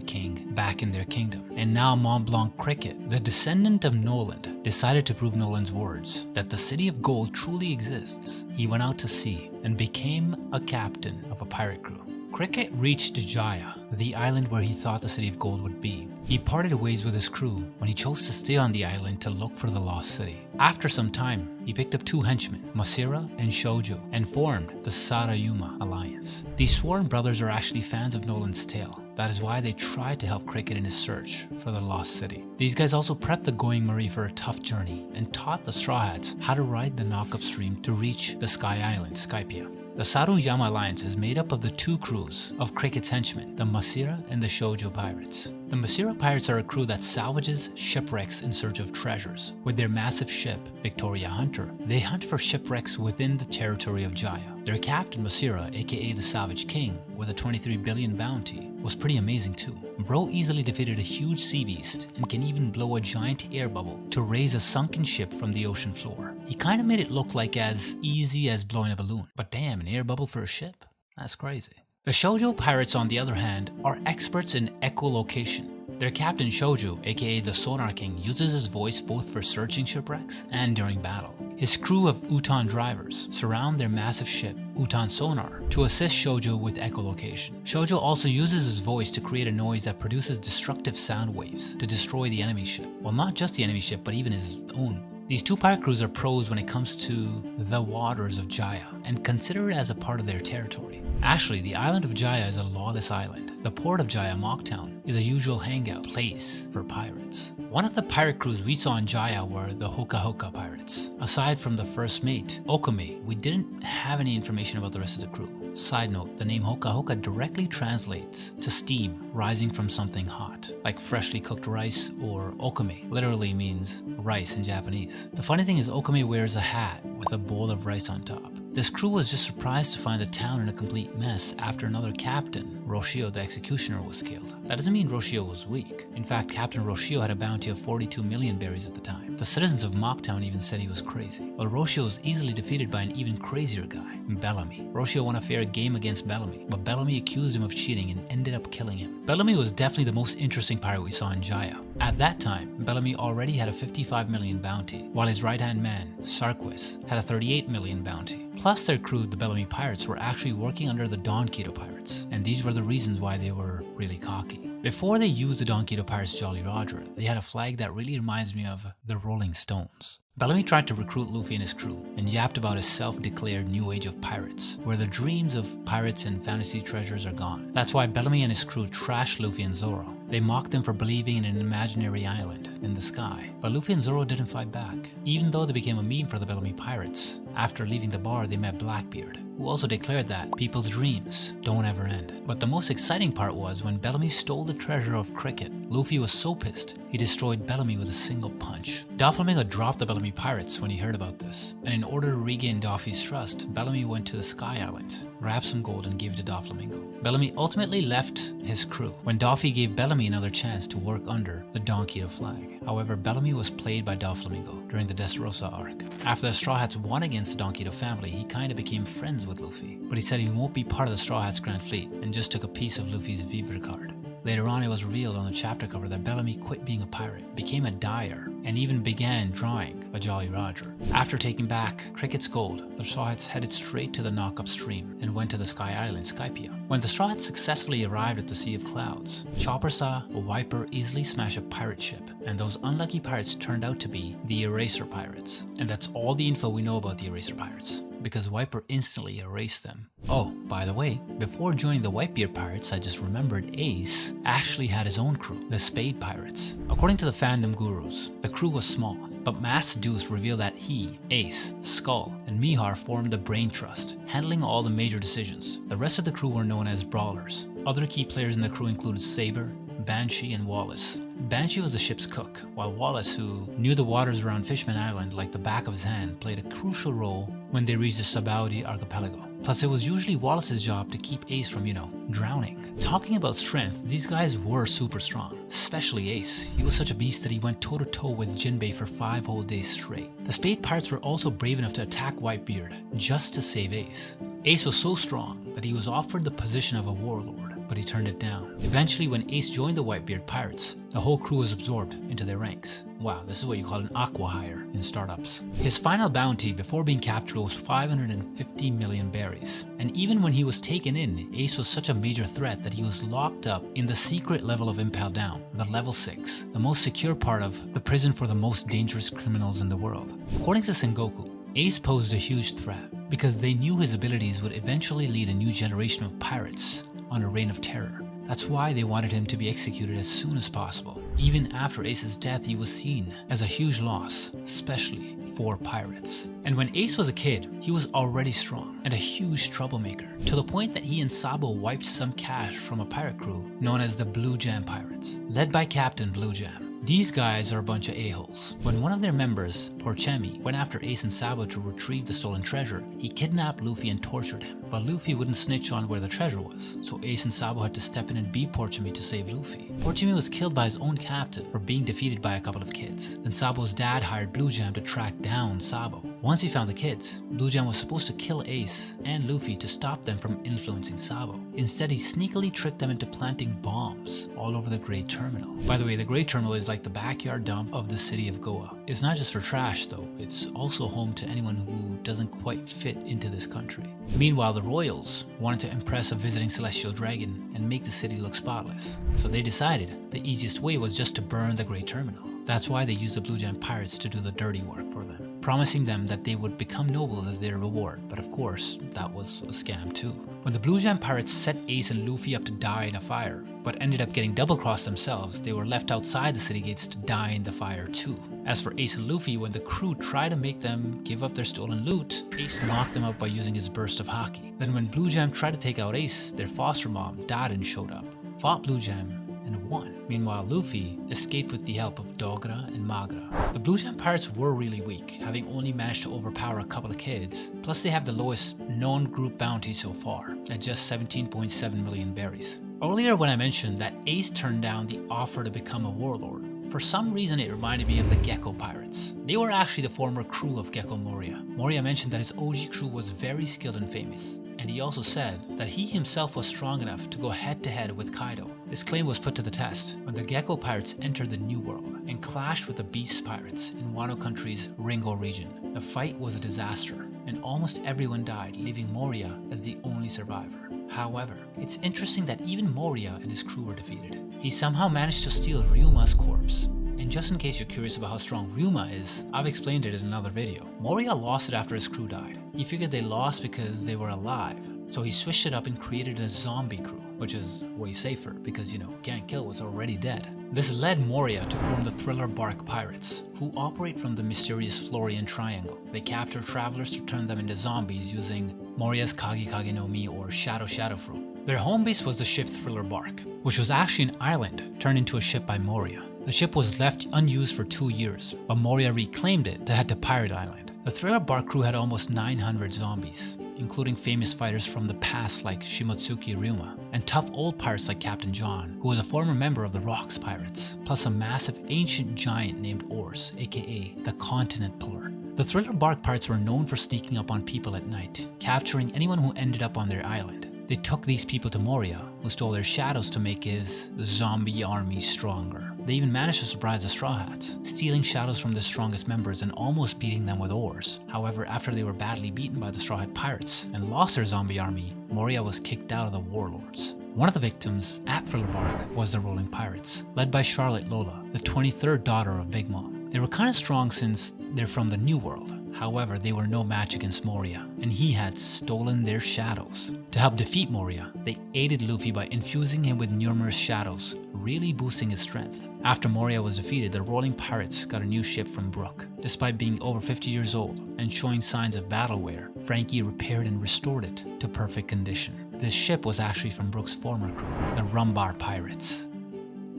A: king back in their kingdom. And now Mont Blanc Cricket, the descendant of Noland, decided to prove Noland's words, that the city of gold truly exists. He went out to sea and became a captain of a pirate crew. Cricket reached Jaya, the island where he thought the city of gold would be. He parted ways with his crew when he chose to stay on the island to look for the lost city. After some time, he picked up 2 henchmen, Masira and Shoujo, and formed the Sarayuma Alliance. These sworn brothers are actually fans of Noland's tale. That is why they tried to help Cricket in his search for the lost city. These guys also prepped the Going Marie for a tough journey and taught the Straw Hats how to ride the knock-up stream to reach the Sky Island, Skypia. The Saruyama Alliance is made up of the 2 crews of Cricket's henchmen, the Masira and the Shoujo Pirates. The Masira Pirates are a crew that salvages shipwrecks in search of treasures. With their massive ship, Victoria Hunter, they hunt for shipwrecks within the territory of Jaya. Their captain, Masira, aka the Savage King, with a 23 billion bounty, was pretty amazing too. Bro easily defeated a huge sea beast and can even blow a giant air bubble to raise a sunken ship from the ocean floor. He kinda made it look like as easy as blowing a balloon. But damn, an air bubble for a ship? That's crazy. The Shoujo Pirates, on the other hand, are experts in echolocation. Their captain Shoujo, aka the Sonar King, uses his voice both for searching shipwrecks and during battle. His crew of Utan drivers surround their massive ship, Utan Sonar, to assist Shoujo with echolocation. Shoujo also uses his voice to create a noise that produces destructive sound waves to destroy the enemy ship. Well, not just the enemy ship, but even his own. These 2 pirate crews are pros when it comes to the waters of Jaya and consider it as a part of their territory. Actually, the island of Jaya is a lawless island. The port of Jaya, Mocktown, is a usual hangout place for pirates. One of the pirate crews we saw in Jaya were the Hoka Hoka Pirates. Aside from the first mate, Okame, we didn't have any information about the rest of the crew. Side note, the name Hoka Hoka directly translates to steam rising from something hot, like freshly cooked rice, or okame literally means rice in Japanese. The funny thing is Okame wears a hat with a bowl of rice on top. This crew was just surprised to find the town in a complete mess after another captain, Roshio the Executioner, was killed. That doesn't mean Roshio was weak. In fact, Captain Roshio had a bounty of 42 million berries at the time. The citizens of Mocktown even said he was crazy. Well, Roshio was easily defeated by an even crazier guy, Bellamy. Roshio won a fair game against Bellamy, but Bellamy accused him of cheating and ended up killing him. Bellamy was definitely the most interesting pirate we saw in Jaya. At that time, Bellamy already had a 55 million bounty, while his right-hand man, Sarquis, had a 38 million bounty. Plus their crew, the Bellamy Pirates, were actually working under the Don Quito Pirates, and these were the reasons why they were really cocky. Before they used the Don Quito Pirates' Jolly Roger, they had a flag that really reminds me of the Rolling Stones. Bellamy tried to recruit Luffy and his crew and yapped about his self-declared new age of pirates, where the dreams of pirates and fantasy treasures are gone. That's why Bellamy and his crew trashed Luffy and Zoro. They mocked them for believing in an imaginary island in the sky. But Luffy and Zoro didn't fight back, even though they became a meme for the Bellamy Pirates. After leaving the bar, they met Blackbeard, who also declared that people's dreams don't ever end. But the most exciting part was when Bellamy stole the treasure of Cricket. Luffy was so pissed, he destroyed Bellamy with a single punch. Doflamingo dropped the Bellamy Pirates when he heard about this, and in order to regain Doffy's trust, Bellamy went to the Sky Island, grabbed some gold and gave it to Doflamingo. Bellamy ultimately left his crew when Doffy gave Bellamy another chance to work under the Don Quito flag. However, Bellamy was played by Doflamingo during the Dressrosa arc. After the Straw Hats won against the Don Quito family, he kinda became friends with Luffy, but he said he won't be part of the Straw Hats Grand Fleet and just took a piece of Luffy's Vivre card. Later on, it was revealed on the chapter cover that Bellamy quit being a pirate, became a dyer, and even began drawing a Jolly Roger. After taking back Cricket's gold, the Straw Hats headed straight to the Knock upstream and went to the Sky Island, Skypia. When the Straw Hats successfully arrived at the Sea of Clouds, Chopper saw a Wiper easily smash a pirate ship, and those unlucky pirates turned out to be the Eraser Pirates. And that's all the info we know about the Eraser Pirates, because Wiper instantly erased them. Oh, by the way, before joining the Whitebeard Pirates, I just remembered Ace actually had his own crew, the Spade Pirates. According to the fandom gurus, the crew was small, but Mass Deuce revealed that he, Ace, Skull, and Mihar formed the Brain Trust, handling all the major decisions. The rest of the crew were known as Brawlers. Other key players in the crew included Saber, Banshee, and Wallace. Banshee was the ship's cook, while Wallace, who knew the waters around Fishman Island like the back of his hand, played a crucial role when they reached the Sabaudi archipelago. Plus, it was usually Wallace's job to keep Ace from, drowning. Talking about strength, these guys were super strong, especially Ace. He was such a beast that he went toe-to-toe with Jinbei for 5 whole days straight. The Spade Pirates were also brave enough to attack Whitebeard, just to save Ace. Ace was so strong that he was offered the position of a warlord, but he turned it down. Eventually, when Ace joined the Whitebeard Pirates, the whole crew was absorbed into their ranks. Wow, this is what you call an aqua-hire in startups. His final bounty before being captured was 550 million berries. And even when he was taken in, Ace was such a major threat that he was locked up in the secret level of Impel Down, the level 6, the most secure part of the prison for the most dangerous criminals in the world. According to Sengoku, Ace posed a huge threat because they knew his abilities would eventually lead a new generation of pirates on a reign of terror. That's why they wanted him to be executed as soon as possible. Even after Ace's death, he was seen as a huge loss, especially for pirates. And when Ace was a kid, he was already strong and a huge troublemaker, to the point that he and Sabo wiped some cash from a pirate crew known as the Blue Jam Pirates, led by Captain Blue Jam. These guys are a bunch of a-holes. When one of their members, Porchemi, went after Ace and Sabo to retrieve the stolen treasure, he kidnapped Luffy and tortured him. But Luffy wouldn't snitch on where the treasure was, so Ace and Sabo had to step in and beat Porchemi to save Luffy. Porchemi was killed by his own captain for being defeated by a couple of kids. Then Sabo's dad hired Blue Jam to track down Sabo. Once he found the kids, Blue Jam was supposed to kill Ace and Luffy to stop them from influencing Sabo. Instead, he sneakily tricked them into planting bombs all over the Great Terminal. By the way, the Great Terminal is like the backyard dump of the city of Goa. It's not just for trash though, it's also home to anyone who doesn't quite fit into this country. Meanwhile, the royals wanted to impress a visiting celestial dragon and make the city look spotless. So they decided the easiest way was just to burn the Great Terminal. That's why they used the Blue Jam Pirates to do the dirty work for them, promising them that they would become nobles as their reward. But of course, that was a scam too. When the Blue Jam Pirates set Ace and Luffy up to die in a fire, but ended up getting double-crossed themselves, they were left outside the city gates to die in the fire too. As for Ace and Luffy, when the crew tried to make them give up their stolen loot, Ace knocked them out by using his burst of haki. Then when Blue Jam tried to take out Ace, their foster mom, Daden, showed up, fought Blue Jam, and won. Meanwhile, Luffy escaped with the help of Dogra and Magra. The Blue Jam Pirates were really weak, having only managed to overpower a couple of kids. Plus, they have the lowest known group bounty so far, at just 17.7 million berries. Earlier when I mentioned that Ace turned down the offer to become a warlord, for some reason it reminded me of the Gecko Pirates. They were actually the former crew of Gecko Moria. Moria mentioned that his OG crew was very skilled and famous, and he also said that he himself was strong enough to go head-to-head with Kaido. This claim was put to the test when the Gecko Pirates entered the New World and clashed with the Beast Pirates in Wano Country's Ringo region. The fight was a disaster, and almost everyone died, leaving Moria as the only survivor. However, it's interesting that even Moria and his crew were defeated. He somehow managed to steal Ryuma's corpse. And just in case you're curious about how strong Ryuma is, I've explained it in another video. Moria lost it after his crew died. He figured they lost because they were alive, so he switched it up and created a zombie crew, which is way safer because, Can't Kill was already dead. This led Moria to form the Thriller Bark Pirates, who operate from the mysterious Florian Triangle. They capture travelers to turn them into zombies using Moria's Kage Kage no Mi or Shadow Fruit. Their home base was the ship Thriller Bark, which was actually an island turned into a ship by Moria. The ship was left unused for 2 years, but Moria reclaimed it to head to Pirate Island. The Thriller Bark crew had almost 900 zombies, including famous fighters from the past like Shimotsuki Ryuma, and tough old pirates like Captain John, who was a former member of the Rocks Pirates, plus a massive ancient giant named Ors, aka the Continent Puller. The Thriller Bark Pirates were known for sneaking up on people at night, capturing anyone who ended up on their island. They took these people to Moria, who stole their shadows to make his zombie army stronger. They even managed to surprise the Straw Hats, stealing shadows from the strongest members and almost beating them with oars. However, after they were badly beaten by the Straw Hat pirates and lost their zombie army, Moria was kicked out of the Warlords. One of the victims at Thriller Bark was the Rolling Pirates, led by Charlotte Lola, the 23rd daughter of Big Mom. They were kinda strong since they're from the New World. However, they were no match against Moria, and he had stolen their shadows. To help defeat Moria, they aided Luffy by infusing him with numerous shadows, really boosting his strength. After Moria was defeated, the Rolling Pirates got a new ship from Brook. Despite being over 50 years old and showing signs of battle wear, Frankie repaired and restored it to perfect condition. This ship was actually from Brook's former crew, the Rumbar Pirates.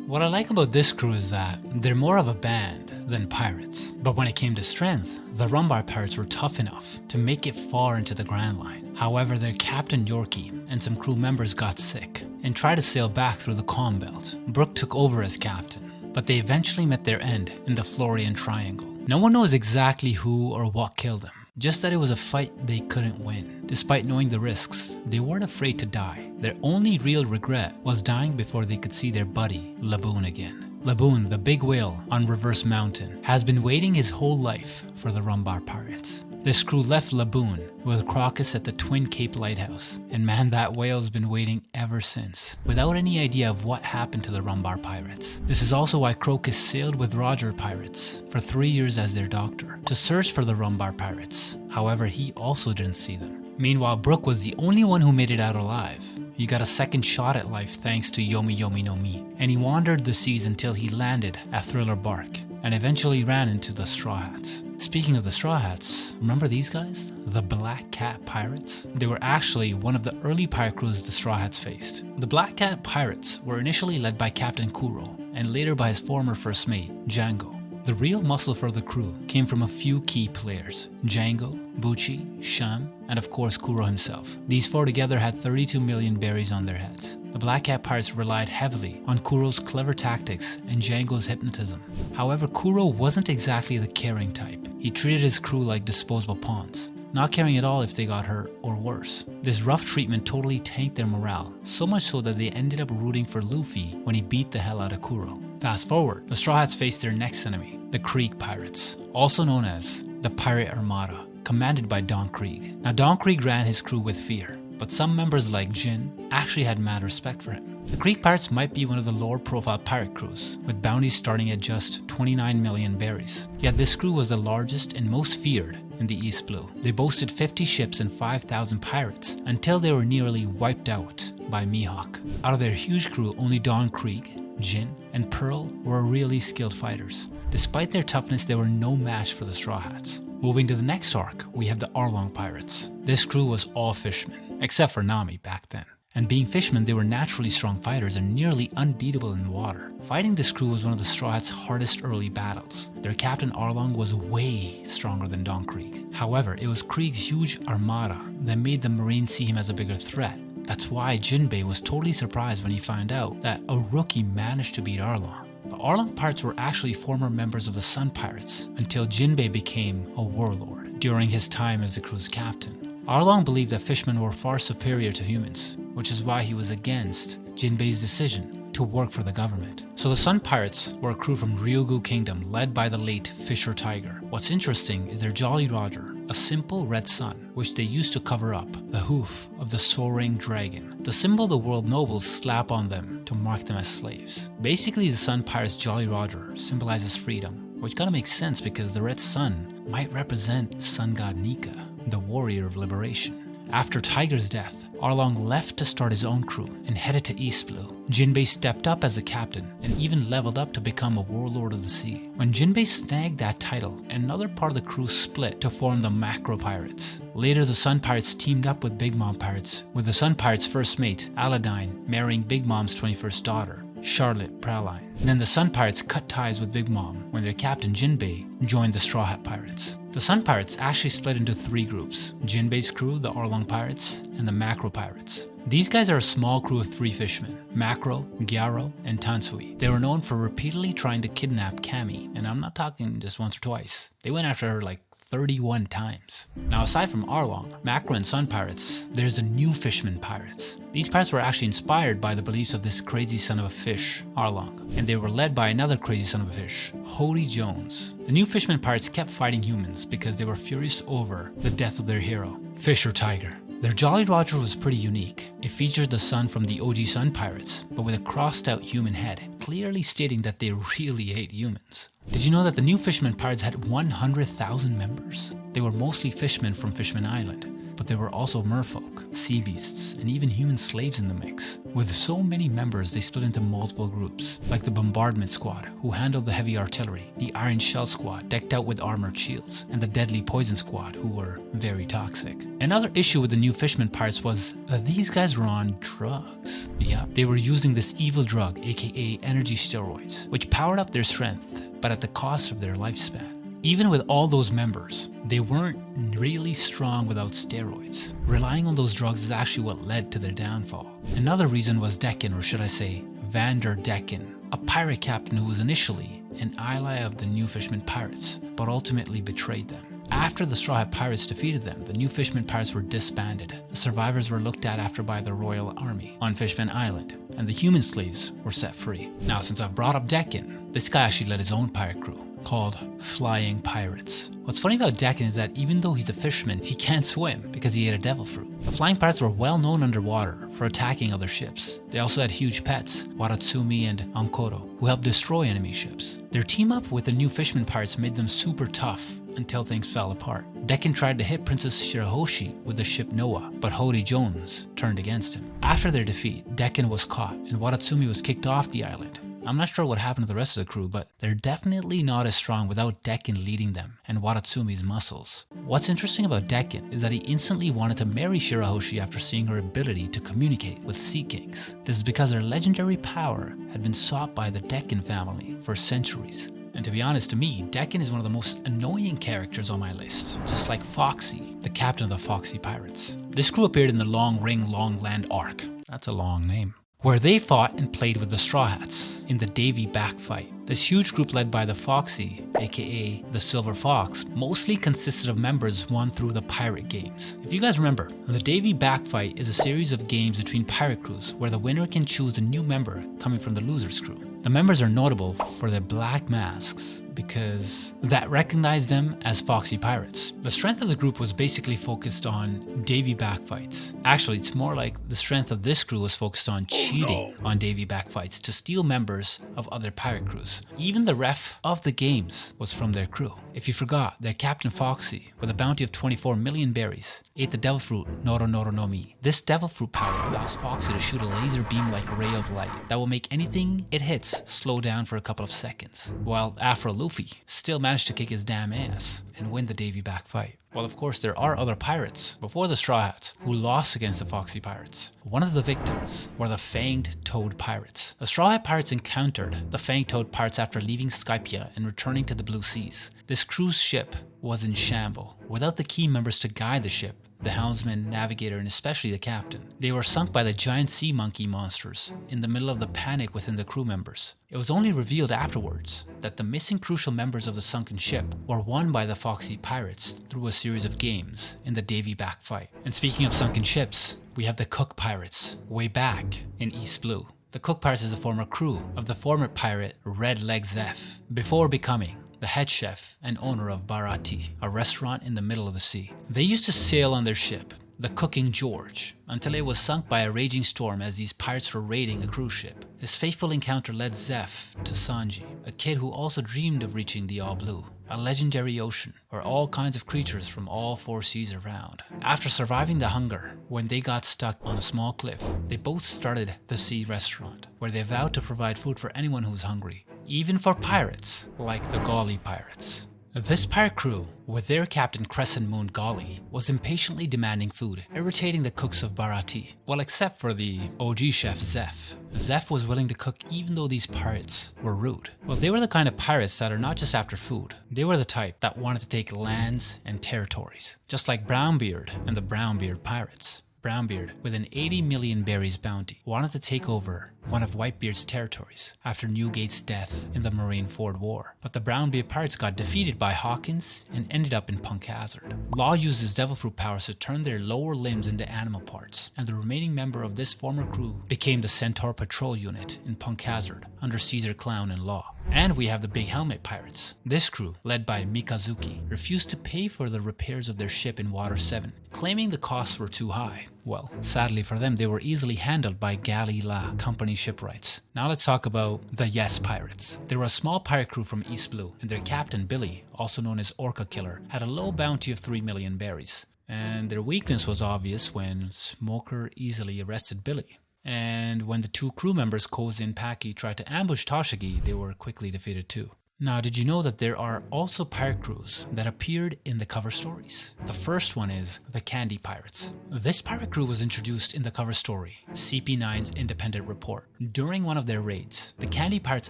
A: What I like about this crew is that they're more of a band than pirates. But when it came to strength, the Rumbar Pirates were tough enough to make it far into the Grand Line. However, their captain Yorkie and some crew members got sick and tried to sail back through the Calm Belt. Brook took over as captain, but they eventually met their end in the Florian Triangle. No one knows exactly who or what killed them, just that it was a fight they couldn't win. Despite knowing the risks, they weren't afraid to die. Their only real regret was dying before they could see their buddy, Laboon, again. Laboon, the big whale on Reverse Mountain, has been waiting his whole life for the Rumbar Pirates. This crew left Laboon with Crocus at the Twin Cape Lighthouse, and man, that whale's been waiting ever since, without any idea of what happened to the Rumbar Pirates. This is also why Crocus sailed with Roger Pirates for 3 years as their doctor, to search for the Rumbar Pirates. However, he also didn't see them. Meanwhile, Brook was the only one who made it out alive. He got a second shot at life thanks to Yomi Yomi no Mi, and he wandered the seas until he landed at Thriller Bark, and eventually ran into the Straw Hats. Speaking of the Straw Hats, remember these guys? The Black Cat Pirates? They were actually one of the early pirate crews the Straw Hats faced. The Black Cat Pirates were initially led by Captain Kuro, and later by his former first mate, Django. The real muscle for the crew came from a few key players: Django, Bucci, Sham, and of course Kuro himself. These four together had 32 million berries on their heads. The Black Cat Pirates relied heavily on Kuro's clever tactics and Django's hypnotism. However, Kuro wasn't exactly the caring type. He treated his crew like disposable pawns, not caring at all if they got hurt or worse. This rough treatment totally tanked their morale, so much so that they ended up rooting for Luffy when he beat the hell out of Kuro. Fast forward, the Straw Hats faced their next enemy, the Krieg Pirates, also known as the Pirate Armada, commanded by Don Krieg. Now Don Krieg ran his crew with fear, but some members like Jin actually had mad respect for him. The Krieg Pirates might be one of the lower profile pirate crews, with bounties starting at just 29 million berries. Yet this crew was the largest and most feared in the East Blue. They boasted 50 ships and 5,000 pirates until they were nearly wiped out by Mihawk. Out of their huge crew, only Don Krieg, Jin, and Pearl were really skilled fighters. Despite their toughness, they were no match for the Straw Hats. Moving to the next arc, we have the Arlong Pirates. This crew was all fishermen, except for Nami back then. And being fishermen, they were naturally strong fighters and nearly unbeatable in the water. Fighting this crew was one of the Straw Hats' hardest early battles. Their captain Arlong was way stronger than Don Krieg. However, it was Krieg's huge armada that made the Marines see him as a bigger threat. That's why Jinbei was totally surprised when he found out that a rookie managed to beat Arlong. The Arlong Pirates were actually former members of the Sun Pirates until Jinbei became a warlord during his time as the crew's captain. Arlong believed that fishermen were far superior to humans, which is why he was against Jinbei's decision to work for the government. So the Sun Pirates were a crew from Ryugu Kingdom led by the late Fisher Tiger. What's interesting is their Jolly Roger, a simple red sun, which they used to cover up the hoof of the soaring dragon, the symbol the world nobles slap on them to mark them as slaves. Basically, the Sun Pirates' Jolly Roger symbolizes freedom, which kinda makes sense because the red sun might represent sun god Nika, the warrior of liberation. After Tiger's death, Arlong left to start his own crew and headed to East Blue. Jinbei stepped up as a captain and even leveled up to become a warlord of the sea. When Jinbei snagged that title, another part of the crew split to form the Macro Pirates. Later, the Sun Pirates teamed up with Big Mom Pirates, with the Sun Pirates' first mate, Aladine, marrying Big Mom's 21st daughter, Charlotte Praline. Then the Sun Pirates cut ties with Big Mom when their captain Jinbei joined the Straw Hat Pirates. The Sun Pirates actually split into 3 groups: Jinbei's crew, the Arlong Pirates, and the Macro Pirates. These guys are a small crew of 3 fishermen, Macro, Gyaro, and Tansui. They were known for repeatedly trying to kidnap Kami, and I'm not talking just once or twice. They went after her like 31 times. Now aside from Arlong, Macro and Sun pirates, there's the New Fisherman pirates. These pirates were actually inspired by the beliefs of this crazy son of a fish, Arlong, and they were led by another crazy son of a fish, Hody Jones. The New Fisherman pirates kept fighting humans because they were furious over the death of their hero, Fish or Tiger. Their Jolly Roger was pretty unique. It featured the sun from the OG Sun pirates, but with a crossed out human head, clearly stating that they really hate humans. Did you know that the New Fisherman pirates had 100,000 members? They were mostly fishermen from Fishman Island, but there were also merfolk, sea beasts, and even human slaves in the mix. With so many members, they split into multiple groups, like the Bombardment Squad, who handled the heavy artillery, the Iron Shell Squad, decked out with armored shields, and the Deadly Poison Squad, who were very toxic. Another issue with the New Fisherman pirates was that these guys were on drugs. Yeah, they were using this evil drug, aka energy steroids, which powered up their strength, but at the cost of their lifespan. Even with all those members, they weren't really strong without steroids. Relying on those drugs is actually what led to their downfall. Another reason was Decken, or should I say Vander Decken, a pirate captain who was initially an ally of the New Fisherman pirates, but ultimately betrayed them. After the Straw Hat Pirates defeated them, the New Fisherman Pirates were disbanded. The survivors were looked at after by the Royal Army on Fishman Island, and the human slaves were set free. Now, since I've brought up Decken, this guy actually led his own pirate crew, called Flying Pirates. What's funny about Decken is that even though he's a fisherman, he can't swim because he ate a devil fruit. The Flying Pirates were well known underwater for attacking other ships. They also had huge pets, Waratsumi and Ankoro, who helped destroy enemy ships. Their team up with the New Fisherman Pirates made them super tough until things fell apart. Decken tried to hit Princess Shirahoshi with the ship Noah, but Hody Jones turned against him. After their defeat, Decken was caught and Waratsumi was kicked off the island. I'm not sure what happened to the rest of the crew, but they're definitely not as strong without Decken leading them and Waratsumi's muscles. What's interesting about Decken is that he instantly wanted to marry Shirahoshi after seeing her ability to communicate with Sea Kings. This is because her legendary power had been sought by the Decken family for centuries. And to be honest, to me, Decken is one of the most annoying characters on my list, just like Foxy, the captain of the Foxy Pirates. This crew appeared in the Long Ring Long Land arc. That's a long name. Where they fought and played with the Straw Hats in the Davy Backfight. This huge group led by the Foxy, aka the Silver Fox, mostly consisted of members won through the pirate games. If you guys remember, the Davy Backfight is a series of games between pirate crews where the winner can choose a new member coming from the loser's crew. The members are notable for their black masks because that recognized them as Foxy Pirates. The strength of the group was basically focused on Davy Backfights. Actually, it's more like the strength of this crew was focused on cheating on Davy Backfights to steal members of other pirate crews. Even the ref of the games was from their crew. If you forgot, their Captain Foxy, with a bounty of 24 million berries, ate the devil fruit Noro Noro no Mi. This devil fruit power allows Foxy to shoot a laser beam-like ray of light that will make anything it hits slow down for a couple of seconds, while Afro Luffy still managed to kick his damn ass and win the Davy Back fight. Well, of course, there are other pirates before the Straw Hats who lost against the Foxy Pirates. One of the victims were the Fanged Toad Pirates. The Straw Hat Pirates encountered the Fanged Toad Pirates after leaving Skypia and returning to the Blue Seas. This cruise ship was in shambles. Without the key members to guide the ship, the helmsman, navigator, and especially the captain, they were sunk by the giant sea monkey monsters in the middle of the panic within the crew members. It was only revealed afterwards that the missing crucial members of the sunken ship were won by the Foxy Pirates through a series of games in the Davy Back fight. And speaking of sunken ships, we have the Cook Pirates, way back in East Blue. The Cook Pirates is a former crew of the former pirate Red Leg Zeph, before becoming the head chef and owner of Barati, a restaurant in the middle of the sea. They used to sail on their ship, the Cooking George, until it was sunk by a raging storm as these pirates were raiding a cruise ship. This fateful encounter led Zeph to Sanji, a kid who also dreamed of reaching the All Blue, a legendary ocean where all kinds of creatures from all four seas around. After surviving the hunger, when they got stuck on a small cliff, they both started the Sea Restaurant, where they vowed to provide food for anyone who was hungry, even for pirates like the Gali Pirates. This pirate crew, with their captain Crescent Moon Gali, was impatiently demanding food, irritating the cooks of Barati. Well, except for the OG chef Zeph. Zeph was willing to cook even though these pirates were rude. Well, they were the kind of pirates that are not just after food. They were the type that wanted to take lands and territories, just like Brownbeard and the Brownbeard Pirates. Brownbeard, with an 80 million berries bounty, wanted to take over one of Whitebeard's territories, after Newgate's death in the Marineford War. But the Brownbeard pirates got defeated by Hawkins and ended up in Punk Hazard. Law used his devil fruit powers to turn their lower limbs into animal parts, and the remaining member of this former crew became the Centaur Patrol Unit in Punk Hazard under Caesar Clown and Law. And we have the Big Helmet Pirates. This crew, led by Mikazuki, refused to pay for the repairs of their ship in Water 7, claiming the costs were too high. Well, sadly for them, they were easily handled by Galley La Company shipwrights. Now let's talk about the Yes Pirates. They were a small pirate crew from East Blue, and their captain, Billy, also known as Orca Killer, had a low bounty of 3 million berries. And their weakness was obvious when Smoker easily arrested Billy. And when the two crew members, Koze and Paki, tried to ambush Toshigi, they were quickly defeated too. Now, did you know that there are also pirate crews that appeared in the cover stories? The first one is the Candy Pirates. This pirate crew was introduced in the cover story, CP9's independent report. During one of their raids, the Candy Pirates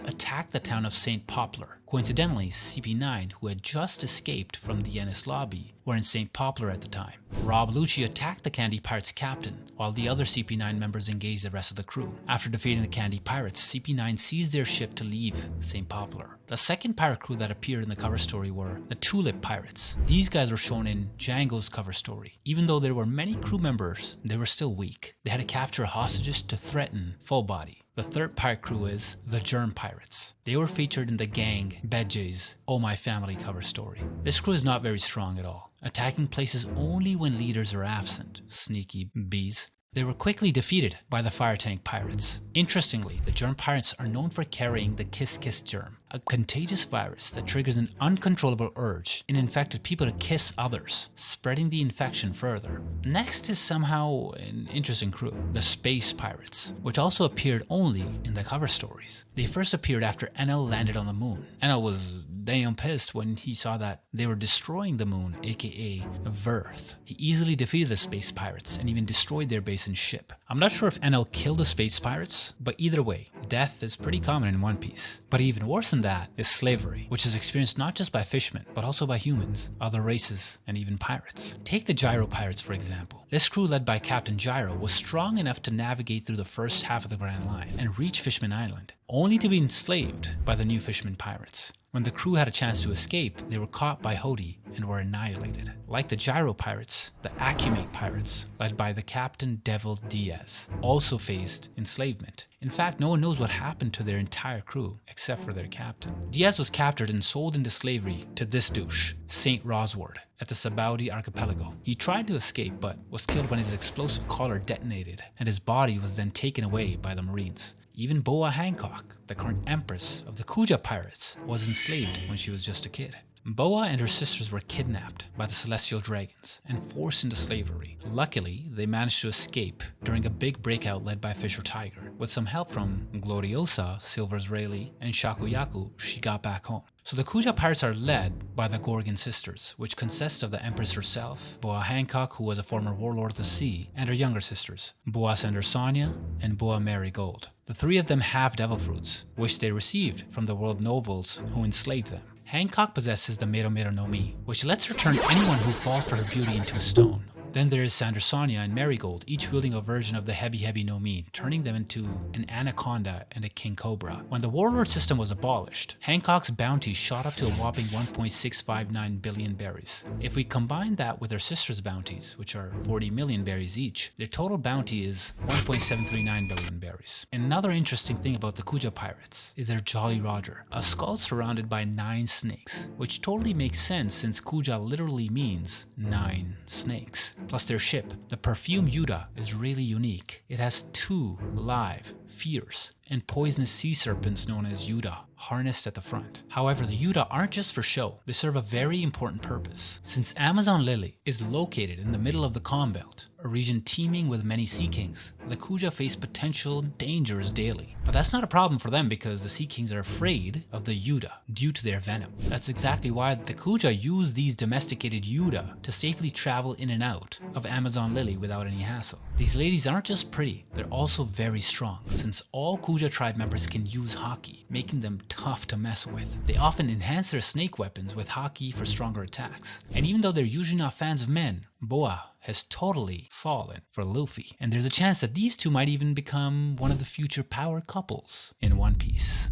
A: attacked the town of St. Poplar. Coincidentally, CP9, who had just escaped from the Ennis lobby, were in St. Poplar at the time. Rob Lucci attacked the Candy Pirates' captain, while the other CP9 members engaged the rest of the crew. After defeating the Candy Pirates, CP9 seized their ship to leave St. Poplar. The second pirate crew that appeared in the cover story were the Tulip Pirates. These guys were shown in Django's cover story. Even though there were many crew members, they were still weak. They had to capture hostages to threaten Full Body. The third pirate crew is the Germ Pirates. They were featured in the gang Bedje's Oh My Family cover story. This crew is not very strong at all, attacking places only when leaders are absent. Sneaky bees. They were quickly defeated by the Fire Tank Pirates. Interestingly, the Germ Pirates are known for carrying the Kiss Kiss Germ, a contagious virus that triggers an uncontrollable urge in infected people to kiss others, spreading the infection further. Next is somehow an interesting crew, the Space Pirates, which also appeared only in the cover stories. They first appeared after Enel landed on the moon. Enel was damn pissed when he saw that they were destroying the moon, aka Verth. He easily defeated the Space Pirates and even destroyed their base and ship. I'm not sure if Enel killed the Space Pirates, but either way, death is pretty common in One Piece. But even worse than that is slavery, which is experienced not just by fishermen, but also by humans, other races, and even pirates. Take the Gyro Pirates for example. This crew led by Captain Gyro was strong enough to navigate through the first half of the Grand Line and reach Fishman Island, only to be enslaved by the new Fishman Pirates. When the crew had a chance to escape, they were caught by Hody and were annihilated. Like the Gyro Pirates, the Accumate Pirates, led by the Captain Devil Diaz, also faced enslavement. In fact, no one knows what happened to their entire crew except for their captain. Diaz was captured and sold into slavery to this douche, Saint Rosward, at the Sabaudi archipelago. He tried to escape but was killed when his explosive collar detonated, and his body was then taken away by the Marines. Even Boa Hancock, the current empress of the Kuja pirates, was enslaved when she was just a kid. Boa and her sisters were kidnapped by the Celestial Dragons and forced into slavery. Luckily, they managed to escape during a big breakout led by Fisher Tiger. With some help from Gloriosa, Silver's Rayleigh, and Shakuyaku, she got back home. So the Kuja pirates are led by the Gorgon sisters, which consist of the Empress herself, Boa Hancock, who was a former warlord of the sea, and her younger sisters, Boa Sandersonia and Boa Marigold. The three of them have devil fruits, which they received from the world nobles who enslaved them. Hancock possesses the Mero Mero no Mi, which lets her turn anyone who falls for her beauty into a stone. Then there is Sandersonia and Marigold, each wielding a version of the Hebi Hebi no Mi, turning them into an anaconda and a king cobra. When the warlord system was abolished, Hancock's bounty shot up to a whopping 1.659 billion berries. If we combine that with her sister's bounties, which are 40 million berries each, their total bounty is 1.739 billion berries. Another interesting thing about the Kuja pirates is their Jolly Roger, a skull surrounded by 9 snakes, which totally makes sense since Kuja literally means 9 snakes. Plus their ship, the Perfume Yuta, is really unique. It has 2 live, fierce, and poisonous sea serpents known as Yuta, harnessed at the front. However, the Yuta aren't just for show, they serve a very important purpose. Since Amazon Lily is located in the middle of the Calm Belt, a region teeming with many sea kings, the Kuja face potential dangers daily. But that's not a problem for them because the sea kings are afraid of the Yuta due to their venom. That's exactly why the Kuja use these domesticated Yuta to safely travel in and out of Amazon Lily without any hassle. These ladies aren't just pretty, they're also very strong, since all Kuja Kuja tribe members can use haki, making them tough to mess with. They often enhance their snake weapons with haki for stronger attacks. And even though they're usually not fans of men, Boa has totally fallen for Luffy. And there's a chance that these two might even become one of the future power couples in One Piece.